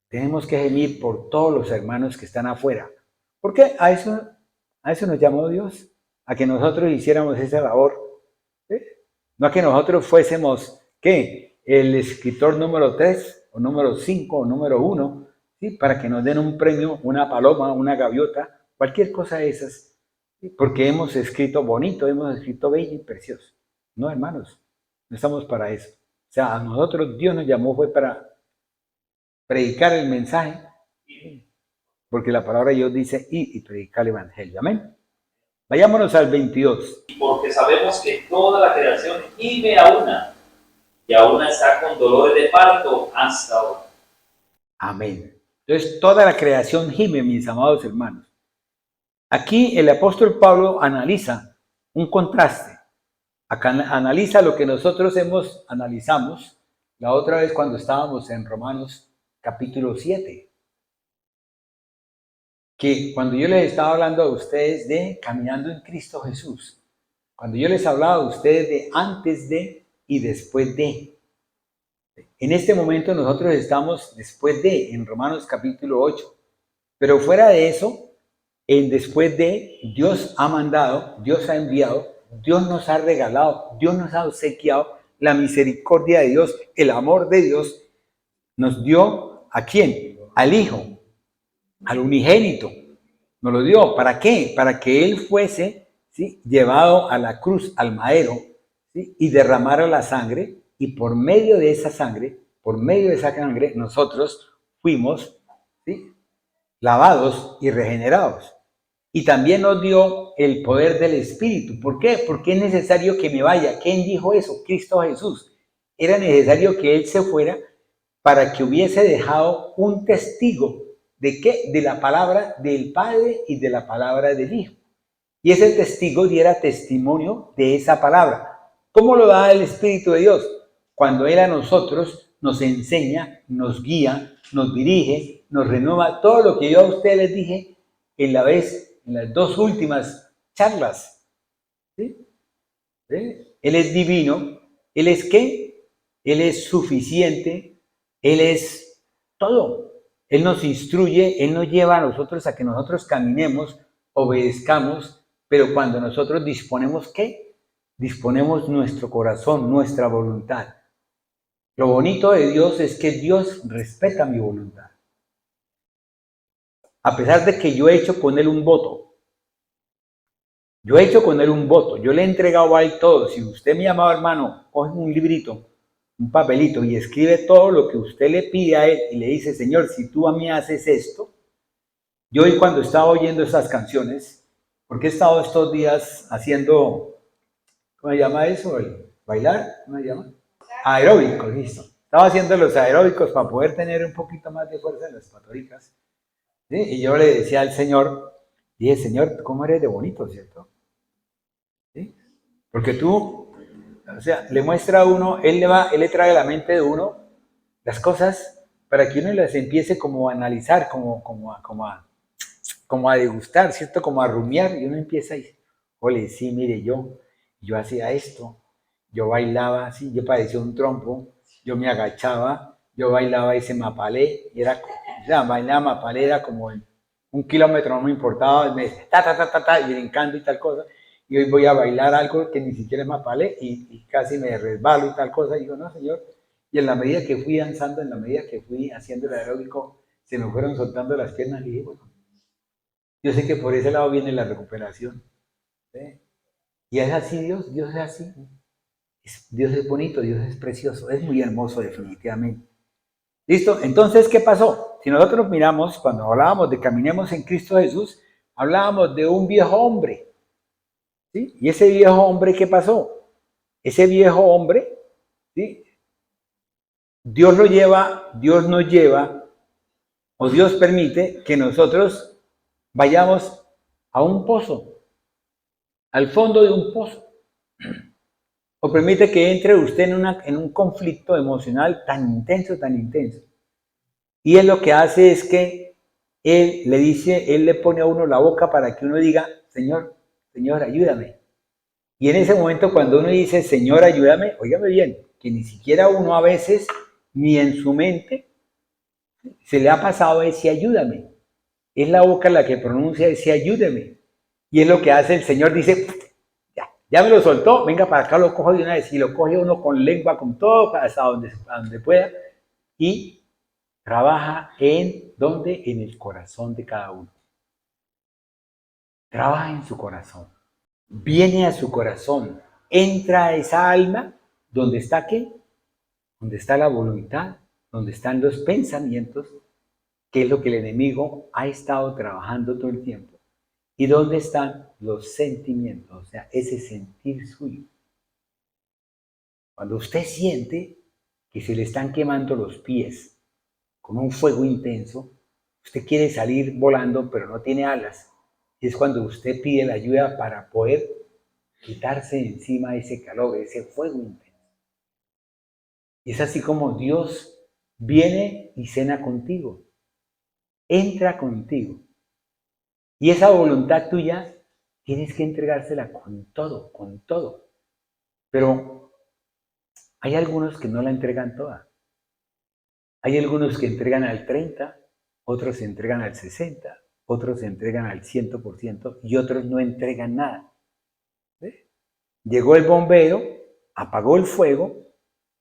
Tenemos que gemir por todos los hermanos que están afuera. ¿Por qué? A eso nos llamó Dios, a que nosotros hiciéramos esa labor. ¿Sí? No a que nosotros fuésemos, ¿qué? El escritor número 3, o número 5, o número 1, ¿sí? Para que nos den un premio, una paloma, una gaviota, cualquier cosa de esas. ¿Sí? Porque hemos escrito bonito, hemos escrito bello y precioso. No, hermanos, no estamos para eso. O sea, a nosotros Dios nos llamó fue para predicar el mensaje, porque la palabra de Dios dice y predicar el evangelio. Amén. Vayámonos al 22. Porque sabemos que toda la creación gime a una, y aún está con dolores de parto hasta ahora. Amén. Entonces, toda la creación gime, mis amados hermanos. Aquí el apóstol Pablo analiza un contraste. Acá analiza lo que nosotros analizamos la otra vez cuando estábamos en Romanos capítulo 7. Que cuando yo les estaba hablando a ustedes de caminando en Cristo Jesús, cuando yo les hablaba a ustedes de antes de y después de, en este momento nosotros estamos después de, en Romanos capítulo 8, Pero fuera de eso, después de Dios ha mandado, Dios ha enviado, Dios nos ha regalado, Dios nos ha obsequiado la misericordia de Dios, el amor de Dios, nos dio ¿a quién? Al Hijo, al unigénito. Nos lo dio. ¿Para qué? Para que Él fuese, ¿sí?, llevado a la cruz, al madero, ¿sí?, y derramara la sangre, y por medio de esa sangre, nosotros fuimos, ¿sí?, lavados y regenerados. Y también nos dio el poder del Espíritu. ¿Por qué? Porque es necesario que me vaya. ¿Quién dijo eso? Cristo Jesús. Era necesario que Él se fuera para que hubiese dejado un testigo. ¿De qué? De la palabra del Padre y de la palabra del Hijo. Y ese testigo diera testimonio de esa palabra. ¿Cómo lo da el Espíritu de Dios? Cuando Él a nosotros nos enseña, nos guía, nos dirige, nos renueva todo lo que yo a ustedes les dije en las dos últimas charlas. ¿Sí? ¿Sí? Él es divino. ¿Él es qué? Él es suficiente. Él es todo. Él nos instruye, Él nos lleva a nosotros a que nosotros caminemos, obedezcamos, pero cuando nosotros disponemos, ¿qué? Disponemos nuestro corazón, nuestra voluntad. Lo bonito de Dios es que Dios respeta mi voluntad. A pesar de que yo he hecho con Él un voto. Yo le he entregado a Él todo. Si usted, mi amado hermano, coge un librito, un papelito y escribe todo lo que usted le pide a Él y le dice, Señor, si tú a mí haces esto. Yo hoy cuando estaba oyendo esas canciones, porque he estado estos días haciendo, ¿cómo se llama eso? ¿El bailar? ¿Cómo se llama? Aeróbicos, listo. Estaba haciendo los aeróbicos para poder tener un poquito más de fuerza en las patoricas. ¿Sí? Y yo le decía al Señor, dije, Señor, ¿cómo eres de bonito, cierto? ¿Sí? Porque tú, o sea, le muestra a uno, Él le trae a la mente de uno las cosas para que uno las empiece como a analizar, como a degustar, ¿cierto? Como a rumiar, y uno empieza a decir, ole, sí, mire, yo hacía esto, yo bailaba así, yo parecía un trompo, yo me agachaba, yo bailaba ese mapalé, y bailaba mapalé, era como un kilómetro, no me importaba, me decía, y brincando y tal cosa, y hoy voy a bailar algo que ni siquiera es mapalé, y casi me resbalo y tal cosa, y digo, no, Señor, y en la medida que fui danzando, en la medida que fui haciendo el aeróbico, se me fueron soltando las piernas, y dije, bueno, yo sé que por ese lado viene la recuperación. ¿Sí? Y es así Dios es así. Dios es bonito, Dios es precioso, es muy hermoso definitivamente. ¿Listo? Entonces, ¿qué pasó? Si nosotros miramos, cuando hablábamos de caminemos en Cristo Jesús, hablábamos de un viejo hombre. ¿Sí? Y ese viejo hombre, ¿qué pasó? Ese viejo hombre, ¿sí?, Dios nos lleva, o Dios permite que nosotros vayamos a un pozo, al fondo de un pozo, o permite que entre usted en un conflicto emocional tan intenso, y él lo que hace es que él le pone a uno la boca para que uno diga, Señor, ayúdame. Y en ese momento cuando uno dice, Señor, ayúdame, óigame bien, que ni siquiera uno a veces, ni en su mente, se le ha pasado ese ayúdame. Es la boca la que pronuncia ese ayúdame. Y es lo que hace el Señor, dice, ya me lo soltó, venga para acá, lo cojo de una vez. Y lo coge uno con lengua, con todo, hasta donde pueda. Y trabaja ¿dónde? En el corazón de cada uno. Trabaja en su corazón. Viene a su corazón. Entra a esa alma, donde está ¿qué? Donde está la voluntad, donde están los pensamientos, que es lo que el enemigo ha estado trabajando todo el tiempo. ¿Y dónde están los sentimientos? O sea, ese sentir suyo. Cuando usted siente que se le están quemando los pies con un fuego intenso, usted quiere salir volando, pero no tiene alas. Y es cuando usted pide la ayuda para poder quitarse encima ese calor, ese fuego intenso. Y es así como Dios viene y cena contigo. Entra contigo. Y esa voluntad tuya tienes que entregársela con todo, con todo. Pero hay algunos que no la entregan toda. Hay algunos que entregan al 30, otros se entregan al 60%, otros se entregan al 100% y otros no entregan nada. ¿Sí? Llegó el bombero, apagó el fuego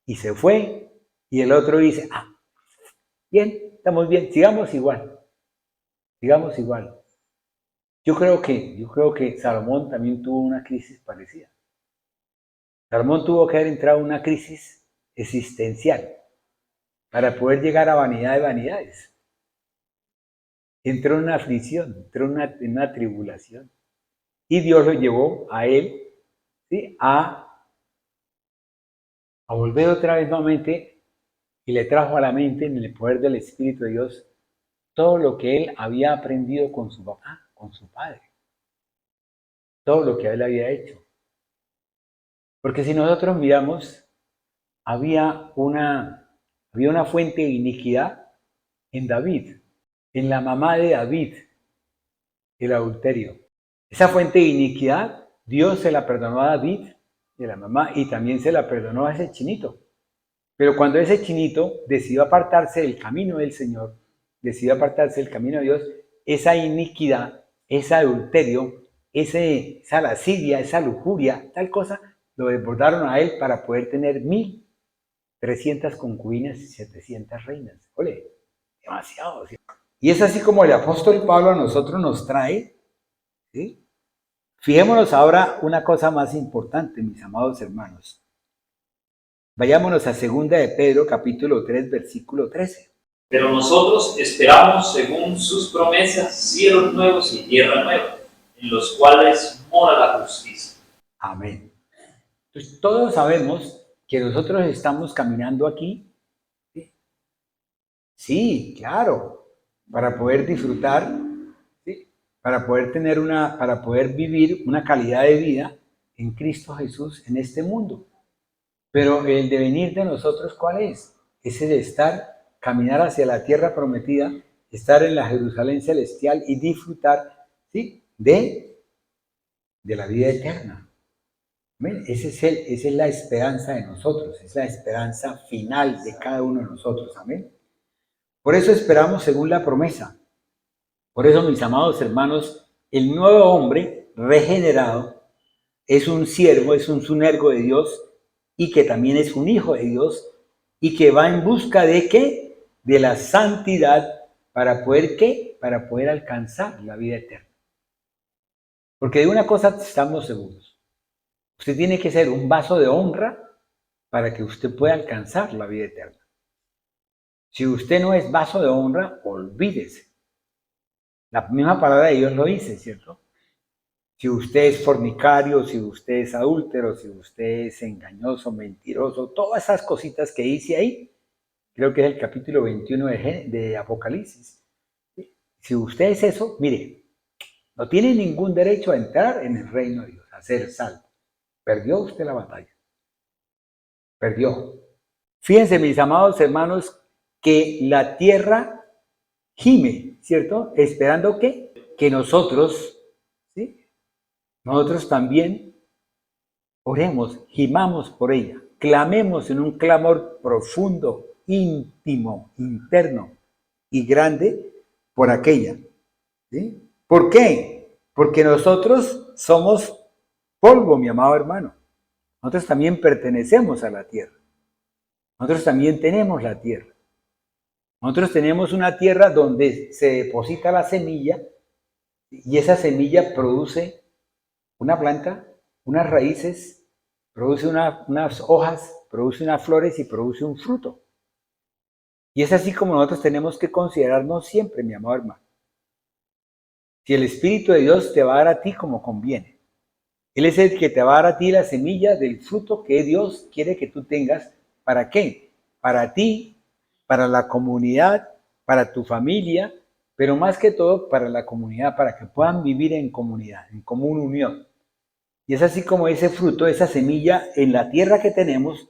y se fue. Y el otro dice, bien, estamos bien, sigamos igual. Sigamos igual. Yo creo que Salomón también tuvo una crisis parecida. Salomón tuvo que haber entrado en una crisis existencial para poder llegar a vanidad de vanidades. Entró en una aflicción, entró en una tribulación. Y Dios lo llevó a él, ¿sí?, a volver otra vez nuevamente y le trajo a la mente, en el poder del Espíritu de Dios, todo lo que él había aprendido con su papá, con su padre. Todo lo que él había hecho. Porque si nosotros miramos, había una fuente de iniquidad en David, en la mamá de David, el adulterio. Esa fuente de iniquidad, Dios se la perdonó a David, de la mamá, y también se la perdonó a ese chinito. Pero cuando ese chinito decidió apartarse del camino del Señor, decidió apartarse del camino de Dios, esa iniquidad, ese adulterio, esa lascivia, esa lujuria, tal cosa, lo desbordaron a él para poder tener 1,300 concubinas y 700 reinas. Ole, demasiado. ¿Sí? Y es así como el apóstol Pablo a nosotros nos trae, ¿sí? Fijémonos ahora una cosa más importante, mis amados hermanos. Vayámonos a 2 de Pedro, capítulo 3, versículo 13. Pero nosotros esperamos, según sus promesas, cielos nuevos y tierra nueva, en los cuales mora la justicia. Amén. Entonces, todos sabemos que nosotros estamos caminando aquí. ¿Sí? Sí, claro, para poder disfrutar, ¿sí?, para poder vivir una calidad de vida en Cristo Jesús en este mundo. Pero el devenir de nosotros, ¿cuál es? Es el caminar hacia la tierra prometida, estar en la Jerusalén celestial y disfrutar, ¿sí?, de la vida eterna. ¿Ven? Esa es la esperanza de nosotros, es la esperanza final de cada uno de nosotros. Amén. Por eso esperamos según la promesa. Por eso, mis amados hermanos, el nuevo hombre regenerado es un siervo, es un sunergo de Dios y que también es un hijo de Dios y que va en busca de ¿qué? De la santidad para poder ¿qué? Para poder alcanzar la vida eterna. Porque de una cosa estamos seguros. Usted tiene que ser un vaso de honra para que usted pueda alcanzar la vida eterna. Si usted no es vaso de honra, olvídese. La misma palabra de Dios lo dice, ¿cierto? Si usted es fornicario, si usted es adúltero, si usted es engañoso, mentiroso, todas esas cositas que dice ahí, creo que es el capítulo 21 de Apocalipsis. Si usted es eso, mire, no tiene ningún derecho a entrar en el reino de Dios, a ser salvo. Perdió usted la batalla. Perdió. Fíjense, mis amados hermanos, que la tierra gime, ¿cierto? Esperando que nosotros, ¿sí?, nosotros también oremos, gimamos por ella, clamemos en un clamor profundo, íntimo, interno y grande por aquella. ¿Sí? ¿Por qué? Porque nosotros somos polvo, mi amado hermano. Nosotros también pertenecemos a la tierra. Nosotros también tenemos la tierra. Nosotros tenemos una tierra donde se deposita la semilla y esa semilla produce una planta, unas raíces, produce unas hojas, produce unas flores y produce un fruto. Y es así como nosotros tenemos que considerarnos siempre, mi amado hermano. Si el Espíritu de Dios te va a dar a ti como conviene. Él es el que te va a dar a ti la semilla del fruto que Dios quiere que tú tengas. ¿Para qué? Para ti, para la comunidad, para tu familia, pero más que todo para la comunidad, para que puedan vivir en comunidad, en común unión. Y es así como ese fruto, esa semilla en la tierra que tenemos,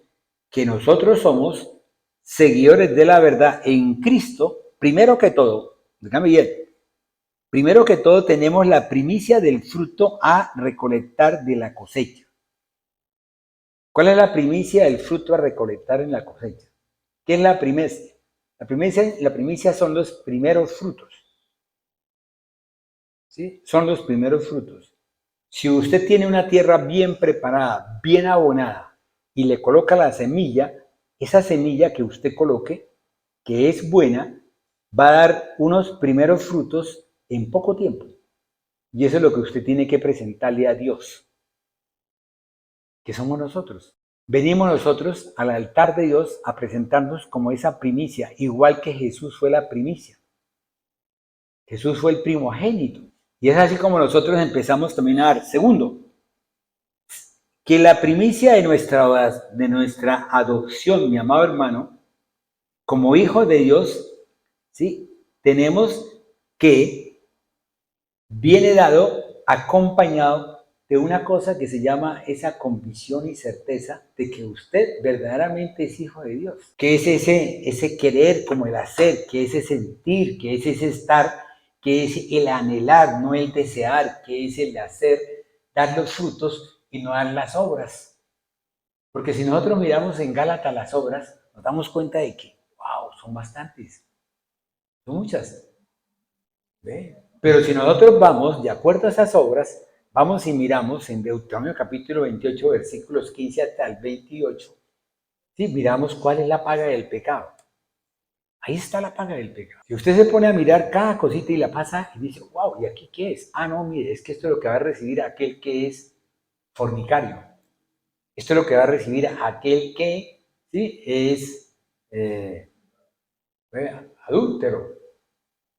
que nosotros somos seguidores de la verdad en Cristo. Primero que todo, dígame bien, primero que todo tenemos la primicia del fruto a recolectar de la cosecha. ¿Cuál es la primicia del fruto a recolectar en la cosecha? ¿Qué es la primicia? La primicia son los primeros frutos. ¿Sí? Son los primeros frutos. Si usted tiene una tierra bien preparada, bien abonada, y le coloca la semilla, esa semilla que usted coloque, que es buena, va a dar unos primeros frutos en poco tiempo. Y eso es lo que usted tiene que presentarle a Dios, que somos nosotros. Venimos nosotros al altar de Dios a presentarnos como esa primicia, igual que Jesús fue la primicia. Jesús fue el primogénito. Y es así como nosotros empezamos también a dar. Segundo, que la primicia de nuestra adopción, mi amado hermano, como hijo de Dios, ¿sí? Tenemos que, viene dado, acompañado de una cosa que se llama esa convicción y certeza de que usted verdaderamente es hijo de Dios. Que es ese querer como el hacer, que es ese sentir, que es ese estar, que es el anhelar, no el desear, que es el hacer, dar los frutos y no dar las obras. Porque si nosotros miramos en Gálatas las obras, nos damos cuenta de que, wow, son bastantes, son muchas. ¿Ve? Pero si nosotros vamos de acuerdo a esas obras, vamos y miramos en Deuteronomio capítulo 28, versículos 15 hasta el 28, ¿sí? Miramos cuál es la paga del pecado. Ahí está la paga del pecado. Si usted se pone a mirar cada cosita y la pasa y dice, wow, ¿y aquí qué es? Ah, no, mire, es que esto es lo que va a recibir aquel que es fornicario. Esto es lo que va a recibir aquel que, ¿sí? Es adúltero,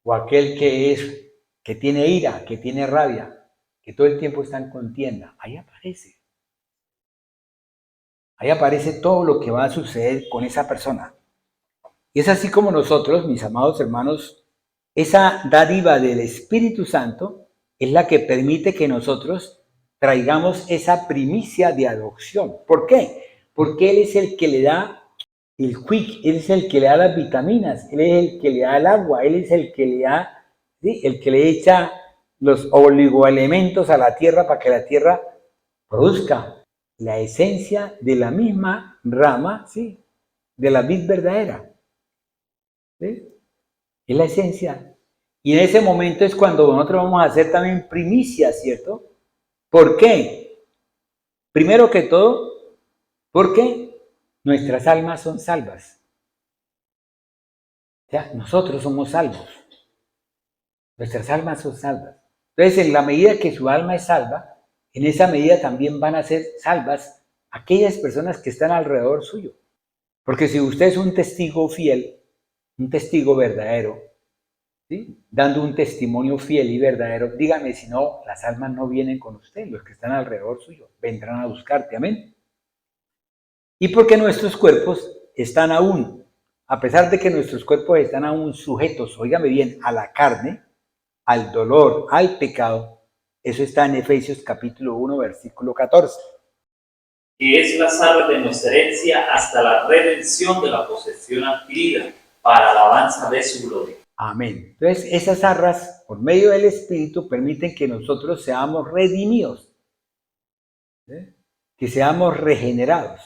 o aquel que tiene ira, que tiene rabia, que todo el tiempo está en contienda. Ahí aparece. Ahí aparece todo lo que va a suceder con esa persona. Y es así como nosotros, mis amados hermanos, esa dádiva del Espíritu Santo es la que permite que nosotros traigamos esa primicia de adopción. ¿Por qué? Porque Él es el que le da el quick, Él es el que le da las vitaminas, Él es el que le da el agua, Él es el que le da, ¿sí? El que le echa los oligoelementos a la tierra para que la tierra produzca la esencia de la misma rama, ¿sí? De la vid verdadera. ¿Sí? Es la esencia. Y en ese momento es cuando nosotros vamos a hacer también primicia, ¿cierto? ¿Por qué? Primero que todo, porque nuestras almas son salvas. O sea, nosotros somos salvos. Nuestras almas son salvas. Entonces, en la medida que su alma es salva, en esa medida también van a ser salvas aquellas personas que están alrededor suyo. Porque si usted es un testigo fiel, un testigo verdadero, ¿sí? Dando un testimonio fiel y verdadero, dígame si no, las almas no vienen con usted, los que están alrededor suyo, vendrán a buscarte, amén. Y porque nuestros cuerpos están aún, a pesar de que nuestros cuerpos están aún sujetos, óigame bien, a la carne, al dolor, al pecado, eso está en Efesios capítulo 1, versículo 14. Que es la arras de nuestra herencia hasta la redención de la posesión adquirida para alabanza de su gloria. Amén. Entonces, esas arras, por medio del Espíritu, permiten que nosotros seamos redimidos, ¿sí? Que seamos regenerados.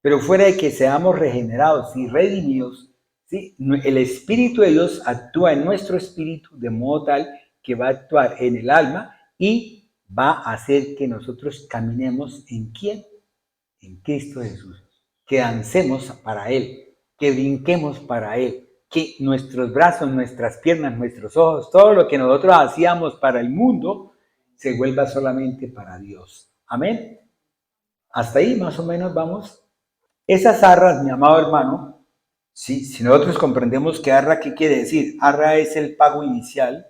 Pero fuera de que seamos regenerados y redimidos, ¿sí? El Espíritu de Dios actúa en nuestro espíritu de modo tal que va a actuar en el alma y va a hacer que nosotros caminemos ¿en quién? En Cristo Jesús. Que dancemos para Él, que brinquemos para Él, que nuestros brazos, nuestras piernas, nuestros ojos, todo lo que nosotros hacíamos para el mundo, se vuelva solamente para Dios. Amén. Hasta ahí más o menos vamos. Esas arras, mi amado hermano, ¿sí? Si nosotros comprendemos que arra, ¿qué quiere decir? Arra es el pago inicial,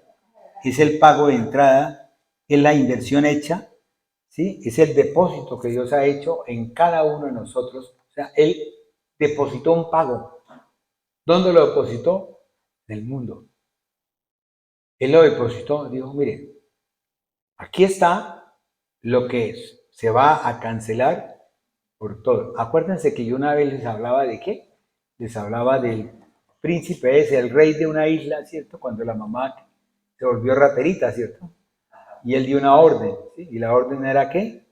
es el pago de entrada, es la inversión hecha, ¿sí? Es el depósito que Dios ha hecho en cada uno de nosotros. O sea, Él depositó un pago. ¿Dónde lo depositó? En el mundo. Él lo depositó, dijo, mire, aquí está lo que se va a cancelar por todo. Acuérdense que yo una vez les hablaba de qué? Les hablaba del príncipe ese, el rey de una isla, ¿cierto? Cuando la mamá se volvió raterita, ¿cierto? Y él dio una orden, ¿sí? ¿Y la orden era qué?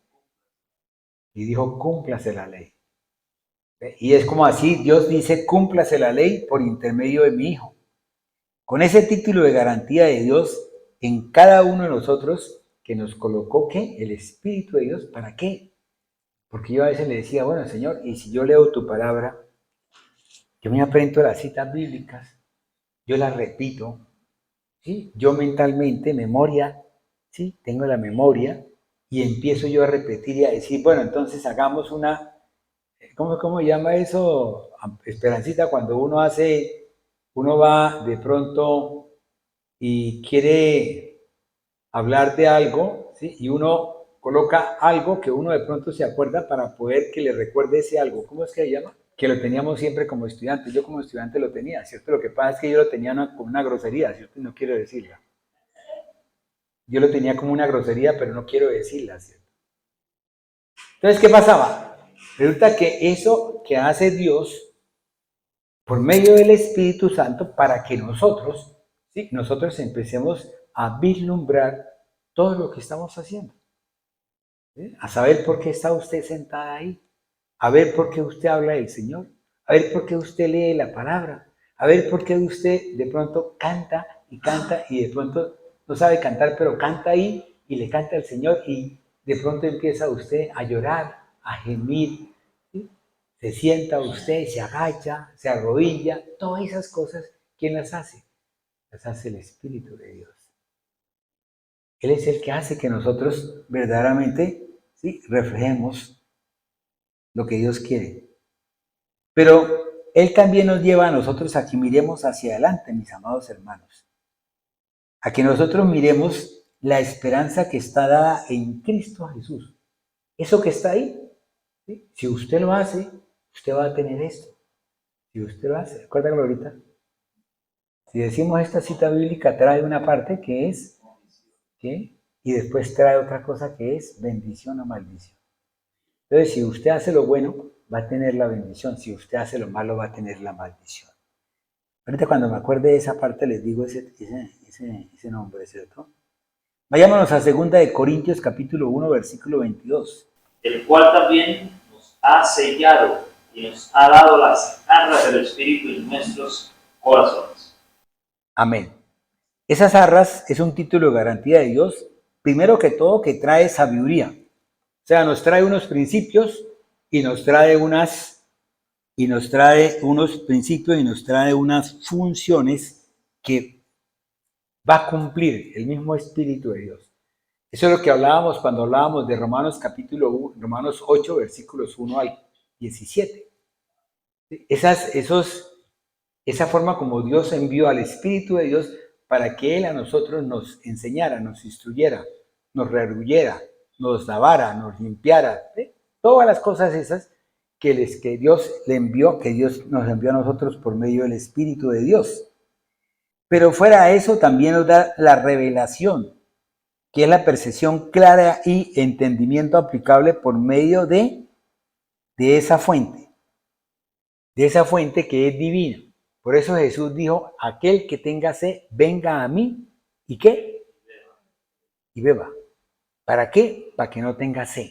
Y dijo, cúmplase la ley. Y es como así, Dios dice, cúmplase la ley por intermedio de mi Hijo. Con ese título de garantía de Dios en cada uno de nosotros, que nos colocó, ¿qué? El Espíritu de Dios, ¿para qué? Porque yo a veces le decía, bueno, Señor, y si yo leo tu palabra, yo me aprendo las citas bíblicas, yo las repito, ¿sí? Yo mentalmente, memoria, ¿sí? Tengo la memoria y empiezo yo a repetir y a decir, bueno, entonces hagamos una, ¿cómo llama eso? Esperancita, cuando uno va de pronto y quiere hablar de algo, ¿sí? Y uno coloca algo que uno de pronto se acuerda para poder que le recuerde ese algo. ¿Cómo es que se llama? Que lo teníamos siempre como estudiante. Yo como estudiante lo tenía, ¿cierto? Lo que pasa es que yo lo tenía como una grosería, ¿cierto? Y no quiero decirla. Yo lo tenía como una grosería, pero no quiero decirla, ¿cierto? Entonces, ¿qué pasaba? Resulta que eso que hace Dios por medio del Espíritu Santo para que nosotros, ¿sí? Nosotros empecemos a vislumbrar todo lo que estamos haciendo. ¿Sí? A saber por qué está usted sentada ahí, a ver por qué usted habla del Señor, a ver por qué usted lee la palabra, a ver por qué usted de pronto canta y de pronto no sabe cantar, pero canta ahí y le canta al Señor y de pronto empieza usted a llorar, a gemir, ¿sí? Se sienta usted, se agacha, se arrodilla, todas esas cosas, ¿quién las hace? Las hace el Espíritu de Dios. Él es el que hace que nosotros verdaderamente, ¿sí? Reflejemos lo que Dios quiere. Pero Él también nos lleva a nosotros a que miremos hacia adelante, mis amados hermanos. A que nosotros miremos la esperanza que está dada en Cristo Jesús. Eso que está ahí, ¿sí? Si usted lo hace, usted va a tener esto. Si usted lo hace, recuérdalo ahorita. Si decimos esta cita bíblica, trae una parte que es, ¿qué? Y después trae otra cosa que es bendición o maldición. Entonces, si usted hace lo bueno, va a tener la bendición. Si usted hace lo malo, va a tener la maldición. Ahorita cuando me acuerde de esa parte les digo ese nombre, ¿cierto? Vayámonos a 2 Corintios capítulo 1, versículo 22. El cual también nos ha sellado y nos ha dado las arras del Espíritu en nuestros corazones. Amén. Esas arras es un título de garantía de Dios, primero que todo que trae sabiduría. O sea, nos trae unos principios y nos trae unos principios y nos trae unas funciones que va a cumplir el mismo Espíritu de Dios. Eso es lo que hablábamos cuando hablábamos de Romanos 8, versículos 1 al 17. Esa forma como Dios envió al Espíritu de Dios para que Él a nosotros nos enseñara, nos instruyera, nos redarguyera, nos lavara, nos limpiara. ¿Sí? Todas las cosas esas que Dios le envió, que Dios nos envió a nosotros por medio del Espíritu de Dios. Pero fuera de eso también nos da la revelación, que es la percepción clara y entendimiento aplicable por medio de esa fuente que es divina. Por eso Jesús dijo, aquel que tenga sed, venga a mí, ¿y qué? Y beba. ¿Para qué? Para que no tenga sed.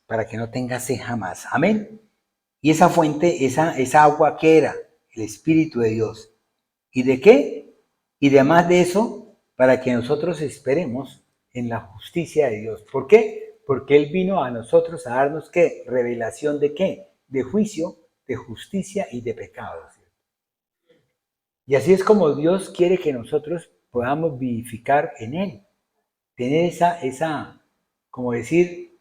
Para que no tenga sed jamás. Amén. Y esa fuente, esa agua, ¿qué era? El Espíritu de Dios. ¿Y de qué? Y además de eso, para que nosotros esperemos en la justicia de Dios. ¿Por qué? Porque Él vino a nosotros a darnos ¿qué? Revelación de qué? De juicio, de justicia y de pecado. Y así es como Dios quiere que nosotros podamos vivificar en Él. Tener como decir,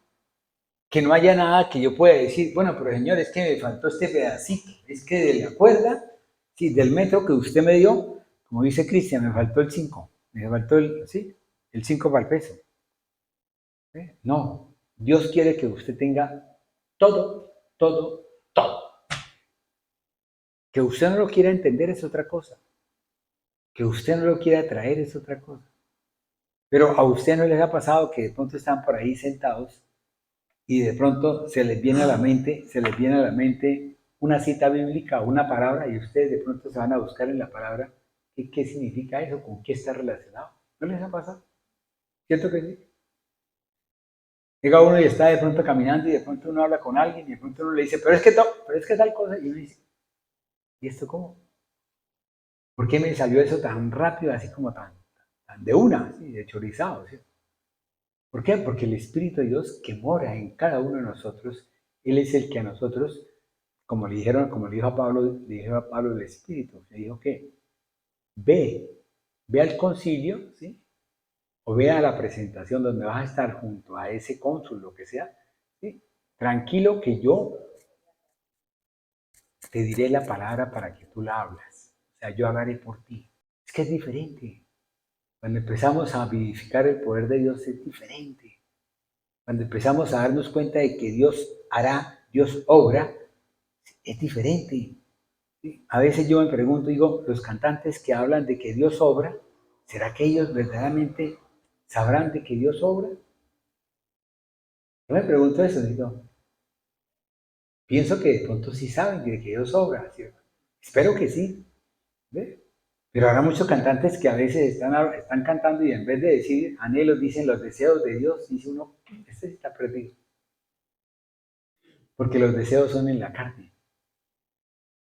que no haya nada que yo pueda decir, bueno, pero Señor, es que me faltó este pedacito, es que de la cuerda, sí, del metro que usted me dio, como dice Cristian, me faltó el 5, me faltó el 5 para el peso. No, Dios quiere que usted tenga todo, todo, todo. Que usted no lo quiera entender es otra cosa. Que usted no lo quiera traer es otra cosa. Pero a usted no les ha pasado que de pronto están por ahí sentados y de pronto se les viene a la mente una cita bíblica o una palabra y ustedes de pronto se van a buscar en la palabra qué significa eso, con qué está relacionado. ¿No les ha pasado? ¿Cierto que sí? Llega uno y está de pronto caminando y de pronto uno habla con alguien y de pronto uno le dice, pero es que tal cosa. Y uno dice, ¿y esto cómo? ¿Por qué me salió eso tan rápido, así como tan de una, así, de chorizado? ¿Sí? ¿Por qué? Porque el Espíritu de Dios que mora en cada uno de nosotros, Él es el que a nosotros, como le dijo a Pablo, el Espíritu, le dijo que ve al concilio, ¿sí? O ve a la presentación donde vas a estar junto a ese cónsul, lo que sea, ¿sí? Tranquilo que yo te diré la palabra para que tú la hablas. O sea, yo hablaré por ti. Es que es diferente. Cuando empezamos a vivificar el poder de Dios es diferente. Cuando empezamos a darnos cuenta de que Dios hará, Dios obra, es diferente. ¿Sí? A veces yo me pregunto, digo, los cantantes que hablan de que Dios obra, ¿será que ellos verdaderamente sabrán de que Dios obra? Yo me pregunto eso, digo, pienso que de pronto sí saben de que Dios obra, ¿cierto? Espero que sí, ¿ves? Pero habrá muchos cantantes que a veces están cantando y en vez de decir anhelos, dicen los deseos de Dios, dice uno, este sí está perdido. Porque los deseos son en la carne,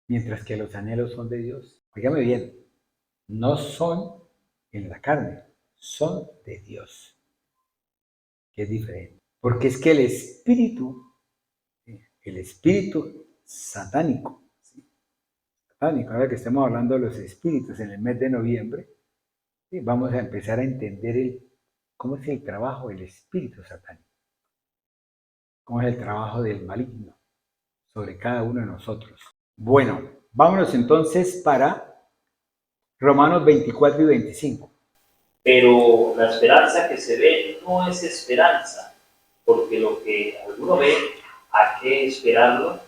mientras que los anhelos son de Dios. Óigame bien, no son en la carne, son de Dios, que es diferente. Porque es que el espíritu satánico, ¿sí? Satánico, ahora que estamos hablando de los espíritus en el mes de noviembre, ¿sí? Vamos a empezar a entender cómo es el trabajo del espíritu satánico, cómo es el trabajo del maligno sobre cada uno de nosotros. Bueno, vámonos entonces para Romanos 24 y 25. Pero la esperanza que se ve no es esperanza, porque lo que alguno ve, hay que esperarlo.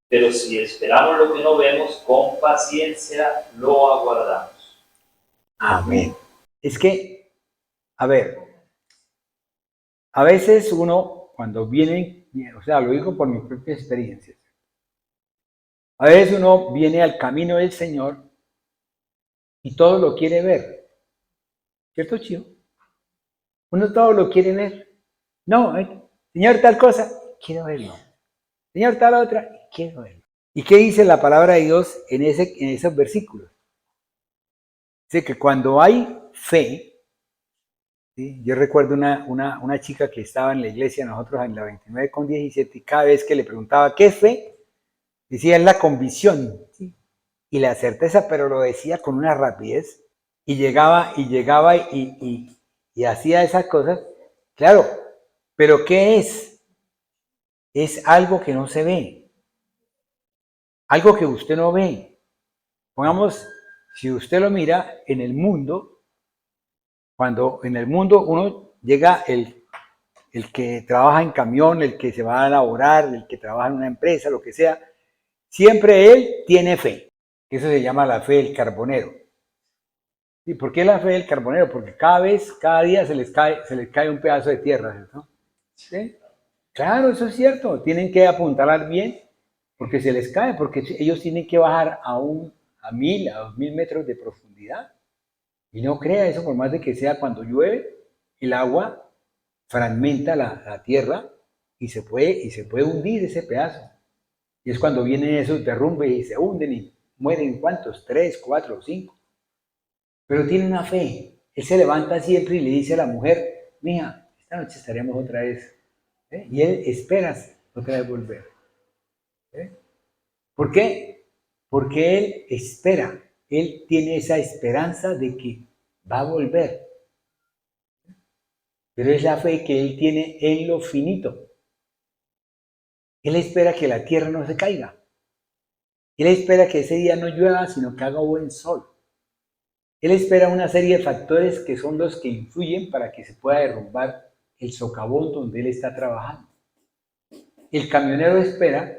Pero si esperamos lo que no vemos, con paciencia lo aguardamos. Amén. Es que, a ver, a veces uno cuando viene, o sea, lo digo por mis propias experiencias, a veces uno viene al camino del Señor y todo lo quiere ver. ¿Cierto, Chío? Uno todo lo quiere ver. No, Señor, tal cosa, quiero verlo. Señor, tal otra, quiero verlo. ¿Y qué dice la palabra de Dios en esos versículos? Dice que cuando hay fe, ¿sí? Yo recuerdo una chica que estaba en la iglesia, nosotros en la 29 con 17, y cada vez que le preguntaba, ¿qué es fe? Decía, es la convicción, ¿sí? Y la certeza, pero lo decía con una rapidez, y llegaba y hacía esas cosas. Claro, pero ¿qué es? Es algo que no se ve, algo que usted no ve. Pongamos, si usted lo mira en el mundo, cuando en el mundo uno llega el que trabaja en camión, el que se va a laborar, el que trabaja en una empresa, lo que sea, siempre él tiene fe. Eso se llama la fe del carbonero. ¿Y por qué la fe del carbonero? Porque cada día se les cae un pedazo de tierra, ¿cierto? ¿Sí? Claro, eso es cierto. Tienen que apuntalar bien porque se les cae, porque ellos tienen que bajar a 1000, a 2000 metros de profundidad. Y no crea eso, por más de que sea cuando llueve, el agua fragmenta la tierra y se puede hundir ese pedazo. Y es cuando vienen esos derrumbes y se hunden y mueren, ¿cuántos? 3, 4, 5. Pero tiene una fe. Él se levanta siempre y le dice a la mujer, mija, esta noche estaremos otra vez. ¿Eh? Y él espera otra vez volver. ¿Eh? ¿Por qué? Porque él espera. Él tiene esa esperanza de que va a volver. Pero es la fe que él tiene en lo finito. Él espera que la tierra no se caiga. Él espera que ese día no llueva, sino que haga buen sol. Él espera una serie de factores que son los que influyen para que se pueda derrumbar el socavón donde él está trabajando. El camionero espera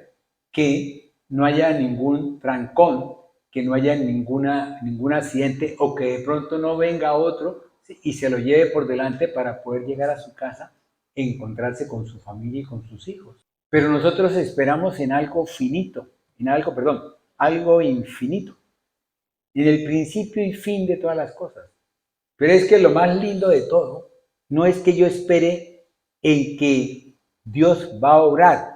que no haya ningún trancón, que no haya ningún accidente o que de pronto no venga otro y se lo lleve por delante para poder llegar a su casa e encontrarse con su familia y con sus hijos. Pero nosotros esperamos en algo finito, algo infinito, en el principio y fin de todas las cosas. Pero es que lo más lindo de todo no es que yo espere en que Dios va a obrar.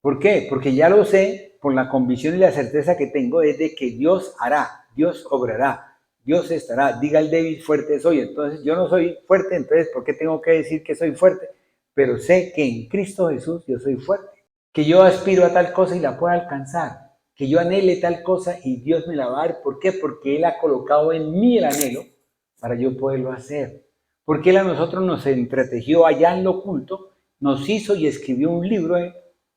¿Por qué? Porque ya lo sé por la convicción y la certeza que tengo es de que Dios hará, Dios obrará, Dios estará. Diga el débil, fuerte soy. Entonces yo no soy fuerte, entonces ¿por qué tengo que decir que soy fuerte? Pero sé que en Cristo Jesús yo soy fuerte, que yo aspiro a tal cosa y la puedo alcanzar, que yo anhele tal cosa y Dios me la va a dar. ¿Por qué? Porque Él ha colocado en mí el anhelo para yo poderlo hacer. Porque Él a nosotros nos entretejió allá en lo oculto, nos hizo y escribió un libro,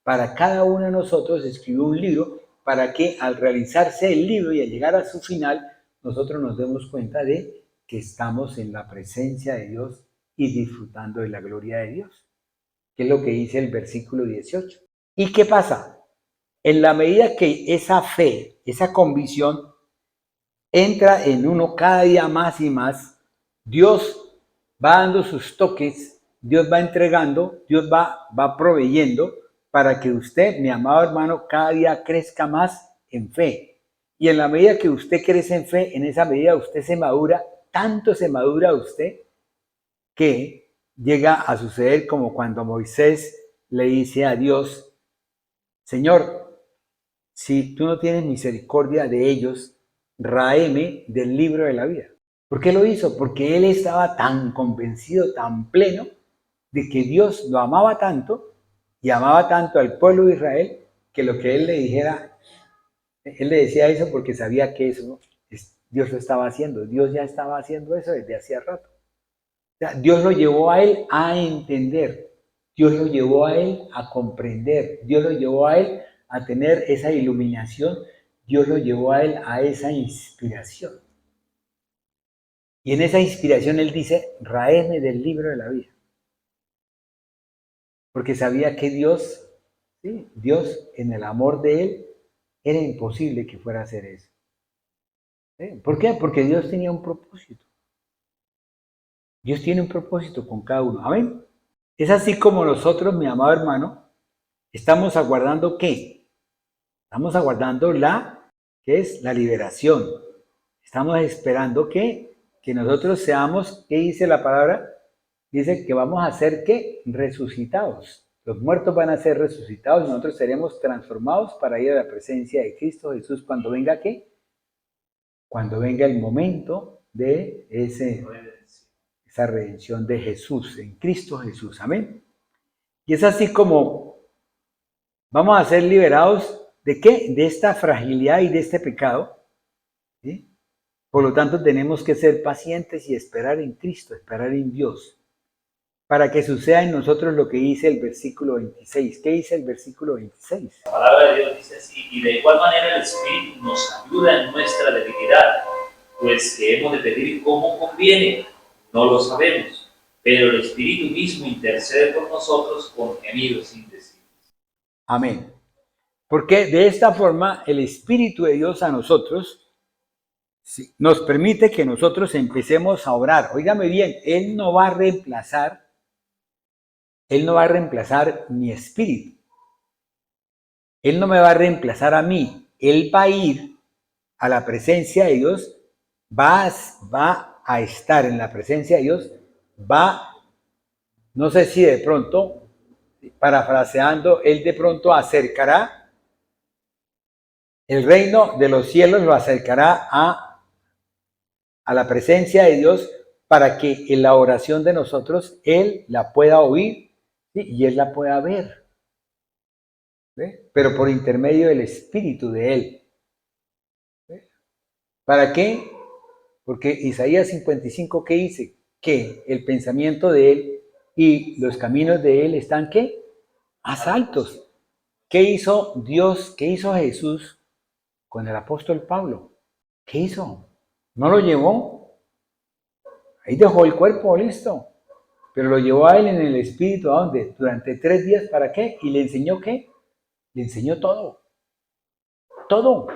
para cada uno de nosotros escribió un libro para que al realizarse el libro y al llegar a su final, nosotros nos demos cuenta de que estamos en la presencia de Dios y disfrutando de la gloria de Dios, que es lo que dice el versículo 18. ¿Y qué pasa? En la medida que esa fe, esa convicción entra en uno cada día más y más, Dios va dando sus toques, Dios va entregando, Dios va proveyendo para que usted, mi amado hermano, cada día crezca más en fe. Y en la medida que usted crece en fe, en esa medida usted se madura, tanto se madura usted que llega a suceder como cuando Moisés le dice a Dios: Señor, si tú no tienes misericordia de ellos, ráeme del libro de la vida. ¿Por qué lo hizo? Porque él estaba tan convencido, tan pleno, de que Dios lo amaba tanto y amaba tanto al pueblo de Israel, que lo que él le dijera, él le decía eso porque sabía que eso Dios lo estaba haciendo. Dios ya estaba haciendo eso desde hacía rato. O sea, Dios lo llevó a él a entender, Dios lo llevó a él a comprender, Dios lo llevó a él a tener esa iluminación, Dios lo llevó a él a esa inspiración. Y en esa inspiración él dice: ráeme del libro de la vida. Porque sabía que Dios, ¿sí?, Dios en el amor de él, era imposible que fuera a hacer eso. ¿Sí? ¿Por qué? Porque Dios tenía un propósito. Dios tiene un propósito con cada uno. Amén. Es así como nosotros, mi amado hermano, estamos aguardando ¿qué? Estamos aguardando ¿qué es? La liberación. Estamos esperando que nosotros seamos, ¿qué dice la palabra? Dice que vamos a ser ¿qué? Resucitados. Los muertos van a ser resucitados y nosotros seremos transformados para ir a la presencia de Cristo Jesús cuando venga ¿qué? Cuando venga el momento de esa redención de Jesús, en Cristo Jesús. Amén. Y es así como vamos a ser liberados ¿de qué? De esta fragilidad y de este pecado. ¿Sí? Por lo tanto, tenemos que ser pacientes y esperar en Cristo, esperar en Dios, para que suceda en nosotros lo que dice el versículo 26. ¿Qué dice el versículo 26? La palabra de Dios dice así: y de igual manera el Espíritu nos ayuda en nuestra debilidad, pues que hemos de pedir como conviene, no lo sabemos, pero el Espíritu mismo intercede por nosotros con gemidos indecibles. Amén. Porque de esta forma el Espíritu de Dios a nosotros nos permite que nosotros empecemos a orar. Óigame bien, Él no va a reemplazar mi espíritu. Él no me va a reemplazar a mí. Él va a ir a la presencia de Dios, va a estar en la presencia de Dios, no sé si de pronto, parafraseando, Él de pronto acercará el reino de los cielos, lo acercará a la presencia de Dios para que en la oración de nosotros Él la pueda oír, ¿sí?, y Él la pueda ver. ¿Ve? Pero por intermedio del Espíritu de Él. ¿Ve? ¿Para qué? Porque Isaías 55, ¿qué dice? Que el pensamiento de Él y los caminos de Él están, ¿qué? Más altos. ¿Qué hizo Dios? ¿Qué hizo Jesús con el apóstol Pablo? ¿Qué hizo? ¿No lo llevó? Ahí dejó el cuerpo, listo. Pero lo llevó a él en el espíritu, ¿a dónde? Durante 3 días, ¿para qué? Y le enseñó ¿qué? Le enseñó todo. Todo.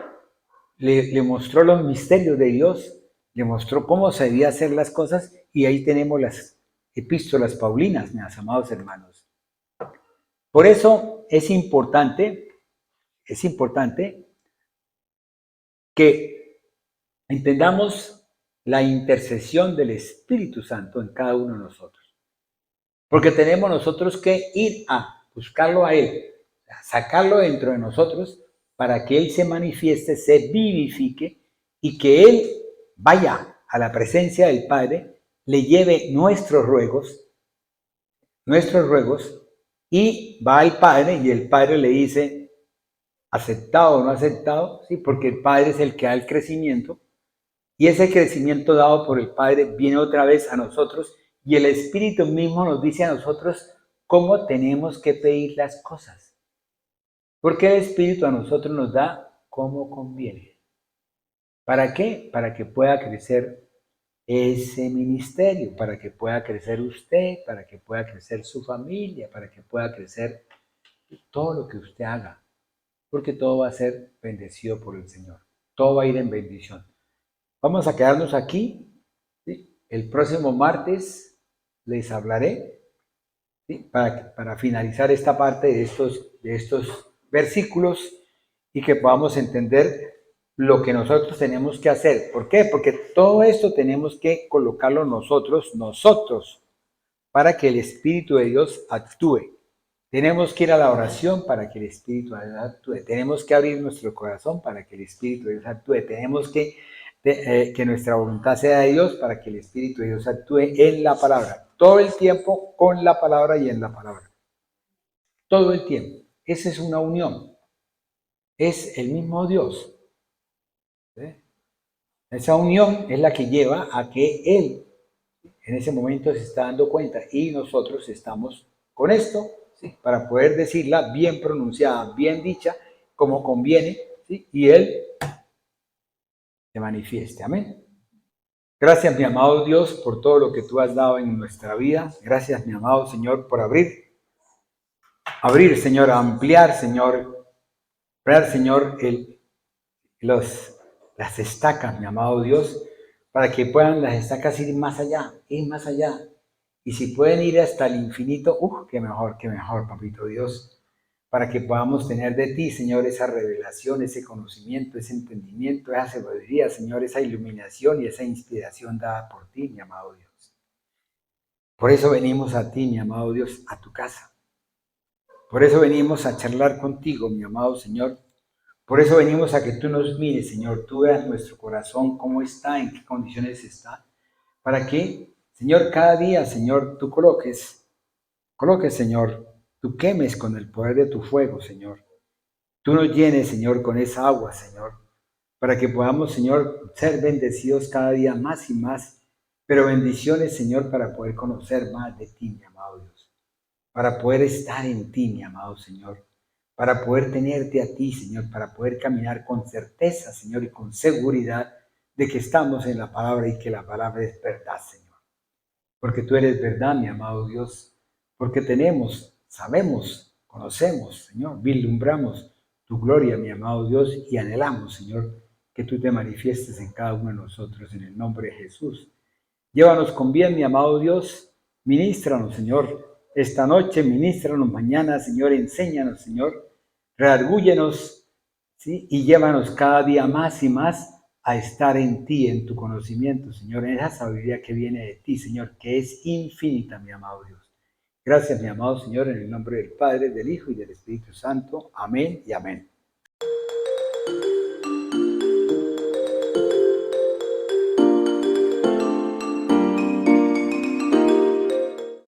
Le mostró los misterios de Dios, le mostró cómo se debía hacer las cosas, y ahí tenemos las epístolas paulinas, mis amados hermanos. Por eso es importante que entendamos la intercesión del Espíritu Santo en cada uno de nosotros. Porque tenemos nosotros que ir a buscarlo a Él, sacarlo dentro de nosotros para que Él se manifieste, se vivifique y que Él vaya a la presencia del Padre, le lleve nuestros ruegos, y va al Padre y el Padre le dice, aceptado o no aceptado, ¿sí? Porque el Padre es el que da el crecimiento, y ese crecimiento dado por el Padre viene otra vez a nosotros, y el Espíritu mismo nos dice a nosotros cómo tenemos que pedir las cosas. Porque el Espíritu a nosotros nos da como conviene. ¿Para qué? Para que pueda crecer ese ministerio, para que pueda crecer usted, para que pueda crecer su familia, para que pueda crecer todo lo que usted haga. Porque todo va a ser bendecido por el Señor. Todo va a ir en bendición. Vamos a quedarnos aquí, ¿sí? El próximo martes les hablaré, ¿sí? Para finalizar esta parte de estos versículos y que podamos entender lo que nosotros tenemos que hacer. ¿Por qué? Porque todo esto tenemos que colocarlo nosotros, para que el Espíritu de Dios actúe. Tenemos que ir a la oración para que el Espíritu de Dios actúe. Tenemos que abrir nuestro corazón para que el Espíritu de Dios actúe. Tenemos que nuestra voluntad sea de Dios para que el Espíritu de Dios actúe en la palabra. Todo el tiempo con la palabra y en la palabra. Todo el tiempo. Esa es una unión. Es el mismo Dios. ¿Sí? Esa unión es la que lleva a que Él en ese momento se está dando cuenta y nosotros estamos con esto, ¿sí? Para poder decirla bien pronunciada, bien dicha, como conviene, ¿sí? Y Él se manifieste. Amén. Gracias, mi amado Dios, por todo lo que tú has dado en nuestra vida. Gracias, mi amado Señor, por abrir, Señor, ampliar, Señor, las estacas, mi amado Dios, para que puedan las estacas ir más allá, Y si pueden ir hasta el infinito, qué mejor, papito Dios, para que podamos tener de ti, Señor, esa revelación, ese conocimiento, ese entendimiento, esa sabiduría, Señor, esa iluminación y esa inspiración dada por ti, mi amado Dios. Por eso venimos a ti, mi amado Dios, a tu casa. Por eso venimos a charlar contigo, mi amado Señor. Por eso venimos a que tú nos mires, Señor, tú veas nuestro corazón, cómo está, en qué condiciones está, para que, Señor, cada día, Señor, tú coloques, Señor, tú quemes con el poder de tu fuego, Señor. Tú nos llenes, Señor, con esa agua, Señor, para que podamos, Señor, ser bendecidos cada día más y más, pero bendiciones, Señor, para poder conocer más de ti, mi amado Dios, para poder estar en ti, mi amado Señor, para poder tenerte a ti, Señor, para poder caminar con certeza, Señor, y con seguridad de que estamos en la palabra y que la palabra es verdad, Señor. Porque tú eres verdad, mi amado Dios, porque sabemos, conocemos, Señor, vislumbramos tu gloria, mi amado Dios, y anhelamos, Señor, que tú te manifiestes en cada uno de nosotros en el nombre de Jesús. Llévanos con bien, mi amado Dios, ministranos, Señor, esta noche, ministranos mañana, Señor, enséñanos, Señor, redargúyenos, ¿sí? Y llévanos cada día más y más a estar en ti, en tu conocimiento, Señor, en esa sabiduría que viene de ti, Señor, que es infinita, mi amado Dios. Gracias, mi amado Señor, en el nombre del Padre, del Hijo y del Espíritu Santo. Amén y amén.